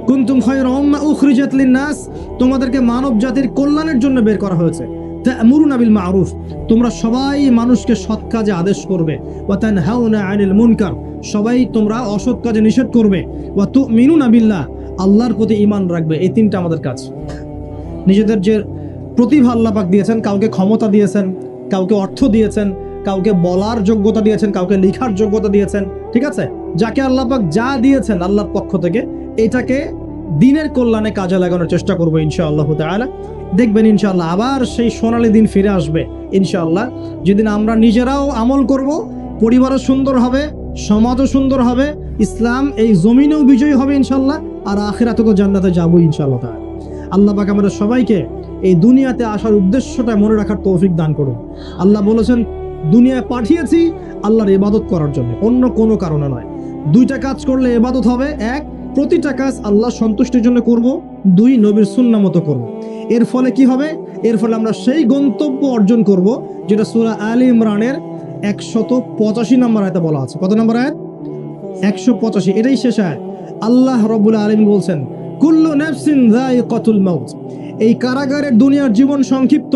কুনতুম খায়রা উম্মাহ উখরিজাত লিন-নাস, তোমাদেরকে মানব জাতির কল্যাণের জন্য বের করা হয়েছে। তা'মুরুনা বিল মারুফ, তোমরা সবাই মানুষকে সৎ কাজে আদেশ করবে। ওয়া তানহাউনা আনিল মুনকার, সবাই তোমরা অসৎ কাজে নিষেধ করবে। ওয়া তু'মিনুনা বিল্লাহ, আল্লাহর প্রতি ঈমান রাখবে। এই তিনটা আমাদের কাজ। নিজেদের যে প্রতিভা আল্লাহ পাক দিয়েছেন, কাউকে ক্ষমতা দিয়েছেন, কাউকে অর্থ দিয়েছেন, কাউকে বলার যোগ্যতা দিয়েছেন, কাউকে লেখার যোগ্যতা দিয়েছেন, ঠিক আছে? যাকে আল্লাহ পাক যা দিয়েছেন আল্লাহর পক্ষ থেকে, এটাকে দিনের কল্যাণে কাজে লাগানোর চেষ্টা করবো ইনশাআল্লাহ তাআলা। দেখবেন ইনশাআল্লাহ আবার সেই সোনালী দিন ফিরে আসবে ইনশাআল্লাহ, যেদিন আমরা নিজেরাও আমল করব, পরিবারও সুন্দর হবে, সমাজও সুন্দর হবে, ইসলাম এই জমিনেও বিজয়ী হবে ইনশাআল্লাহ, আর আখিরাতেও জান্নাতে যাবো ইনশাআল্লাহ তাআলা। আল্লাহ পাক আমাদের সবাইকে এই দুনিয়াতে আসার উদ্দেশ্যটা মনে রাখার তৌফিক দান করুন। আল্লাহ বলেছেন দুনিয়ায় পাঠিয়েছি আল্লাহর ইবাদত করার জন্য, অন্য কোনো কারণে নয়। দুইটা কাজ করলে ইবাদত হবে, এক, প্রতিটা কাজ আল্লাহ সন্তুষ্টির জন্য করব, দুই, নবীর সুন্নাহ মতো করব। এর ফলে কি হবে? এর ফলে আমরা সেই গন্তব্য অর্জন করব যেটা সূরা আলে ইমরানের 185 নম্বর আয়াতে বলা আছে। কত নম্বর আয়াত? 185, এটাই শেষ আয়াত। আল্লাহ রাব্বুল আলামিন বলছেন কুল্লু নাফসিন যায়িকাতুল মাউত। এই কারাগারের দুনিয়ার জীবন সংক্ষিপ্ত,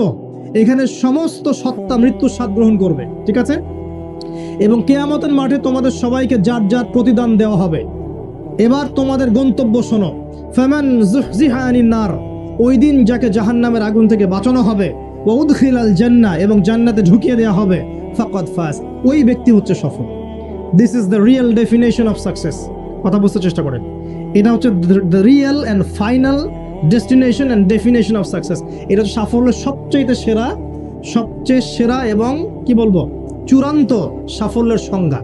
এখানে সমস্ত সত্তা মৃত্যুর স্বাদ গ্রহণ করবে, ঠিক আছে? এবং কিয়ামতের মাঠে তোমাদের সবাইকে যার যার প্রতিদান দেওয়া হবে। এবার তোমাদের গন্তব্য শোনো। ফামান যুহজিহা আনিন নার, ওই দিন যাকে জাহান্নামের আগুন থেকে বাঁচানো হবে, ওয়া উদখিলাল জান্নাহ, এবং জান্নাতে ঢুকিয়ে দেওয়া হবে, ফাকাদ ফাজ, ওই ব্যক্তি হচ্ছে সফল। This is the real definition of success. কথা বুঝতে চেষ্টা করেন, এটা হচ্ছে the real and final destination and definition of success. এটা হচ্ছে সাফল্যের সবচেয়ে সেরা এবং কি বলবো, চূড়ান্ত সাফল্যের সংজ্ঞা।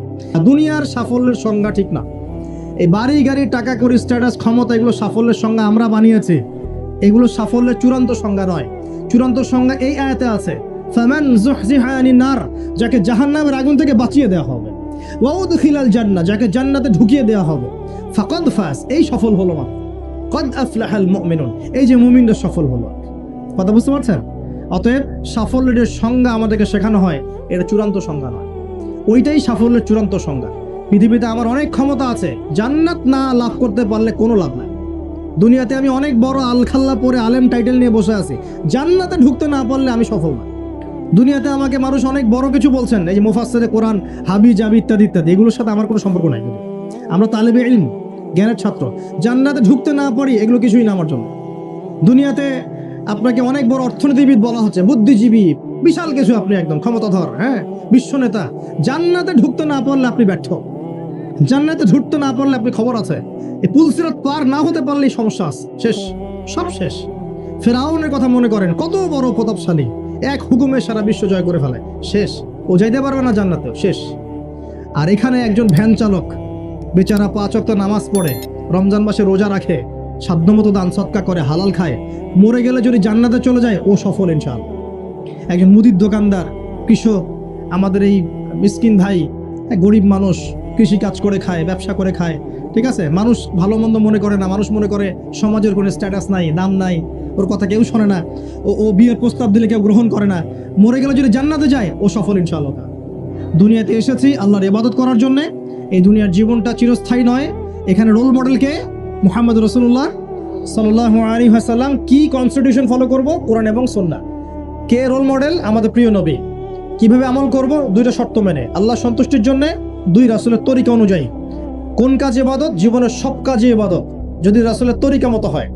দুনিয়ার সাফল্যের সংজ্ঞা ঠিক না। এই বাড়ি গাড়ি টাকা করি স্ট্যাটাস ক্ষমতা এগুলো সাফল্যের সংজ্ঞা আমরা বানিয়েছি, এগুলো সাফল্যের চূড়ান্ত সংজ্ঞা নয়। চূড়ান্ত সংজ্ঞা এই আয়াতে আছে, ফামান যুহজিহা আনিন নার, যাকে জাহান্নামের আগুন থেকে বাঁচিয়ে দেওয়া হবে, ওয়া উদখিলাল জান্নাহ, যাকে জান্নাতে ঢুকিয়ে দেওয়া হবে, ফাকাদ ফাজ, এই সফল হলো। মা কদ আফলাহাল মুমিনুন, এই যে মুমিনরা সফল হলো। কথা বুঝতে পারছেন? অতএব সাফল্যের সংজ্ঞা আমাদেরকে শেখানো হয়, এটা চূড়ান্ত সংজ্ঞা নয়, ওইটাই সাফল্যের চূড়ান্ত সংজ্ঞা। পৃথিবীতে আমার অনেক ক্ষমতা আছে, জান্নাত না লাভ করতে পারলে কোনো লাভ নাই। দুনিয়াতে আমি অনেক বড় আলখাল্লা পরে আলেম টাইটেল নিয়ে বসে আছি, জান্নাতে ঢুকতে না পারলে আমি সফল না। দুনিয়াতে আমাকে মানুষ অনেক বড় কিছু বলছেন, এই যে মুফাসসিরে কোরআন, হাবি জাবি ইত্যাদি ইত্যাদি, এগুলোর সাথে আমার কোনো সম্পর্ক নাই। আমরা তালেবে ইলম, জ্ঞানের ছাত্র, জান্নাতে ঢুকতে না পারি এগুলো কিছুই না আমার জন্য। দুনিয়াতে আপনাকে অনেক বড় অর্থনীতিবিদ বলা হচ্ছে, বুদ্ধিজীবী, বিশাল কিছু, আপনি একদম ক্ষমতাধর, হ্যাঁ, বিশ্ব নেতা, জান্নাতে ঢুকতে না পারলে আপনি ব্যর্থ। জান্নাতে ঢুকতে না পারলে আপনি খবর আছে, এই পুলসিরাত পার না হতে পারলেই সমস্যা আছে, শেষ, সব শেষ। ফেরাউনের কথা মনে করেন, কত বড় প্রতাপশালী, এক হুকুমে সারা বিশ্ব জয় করে ফেলে, শেষ, ও যাইতে পারবে না জান্নাতেও, শেষ। আর এখানে একজন ভ্যান চালক বেচারা 5 ওয়াক্ত নামাজ পড়ে, রমজান মাসে রোজা রাখে, সাধ্যমতো দান সৎকা করে, হালাল খায়, মরে গেলে যদি জান্নাতে চলে যায় ও সফল ইনশাআল্লাহ। একজন মুদির দোকানদার, কৃষক, আমাদের এই মিসকিন ভাই, গরিব মানুষ, কৃষি কাজ করে খায়, ব্যবসা করে খায়, ঠিক আছে? মানুষ ভালো মন্দ মনে করে না, মানুষ মনে করে সমাজের কোনো স্ট্যাটাস নাই, দাম নাই, ওর কথা কেউ শোনে না, ও বিয়ের প্রস্তাব দিলে কেউ গ্রহণ করে না, মরে গেলে যদি জান্নাতে যায় ও সফল ইনশাআল্লাহ। দুনিয়াতে এসেছি আল্লাহর ইবাদত করার জন্যে, এই দুনিয়ার জীবনটা চিরস্থায়ী নয়। এখানে রোল মডেলকে মুহাম্মদ রাসূলুল্লাহ সাল্লাল্লাহু আলাইহি ওয়াসাল্লাম। কি কনস্টিটিউশন ফলো করব? কোরআন এবং সুন্নাহ। কে রোল মডেল? আমাদের প্রিয় নবী। কিভাবে আমল করব? 2টা শর্ত মেনে, আল্লাহ সন্তুষ্টির জন্য, 2 রাসূলের তরিকা অনুযায়ী। কোন কাজ ইবাদত? জীবনের সব কাজই ইবাদত যদি রাসূলের তরিকা মতো হয়।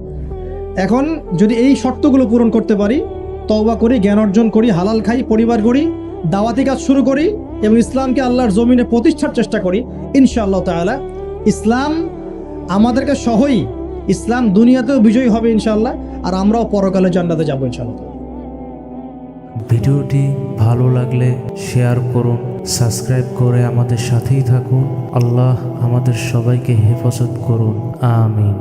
এখন যদি এই শর্তগুলো পূরণ করতে পারি, তওবা করি, জ্ঞান অর্জন করি, হালাল খাই, পরিবার করি, দাওয়াতি কাজ শুরু করি এবং ইসলামকে আল্লাহর জমিনে প্রতিষ্ঠার চেষ্টা করি, ইনশাআল্লাহ তাআলা ইসলাম আমাদেরকে সহই, ইসলাম দুনিয়াতেও বিজয়ী হবে ইনশাআল্লাহ, আর আমরাও পরকালে জান্নাতে যাবো ইনশাআল্লাহ। ভিডিওটি ভালো লাগলে শেয়ার করুন, সাবস্ক্রাইব করে আমাদের সাথেই থাকুন। আল্লাহ আমাদের সবাইকে হেফাজত করুন, আমিন।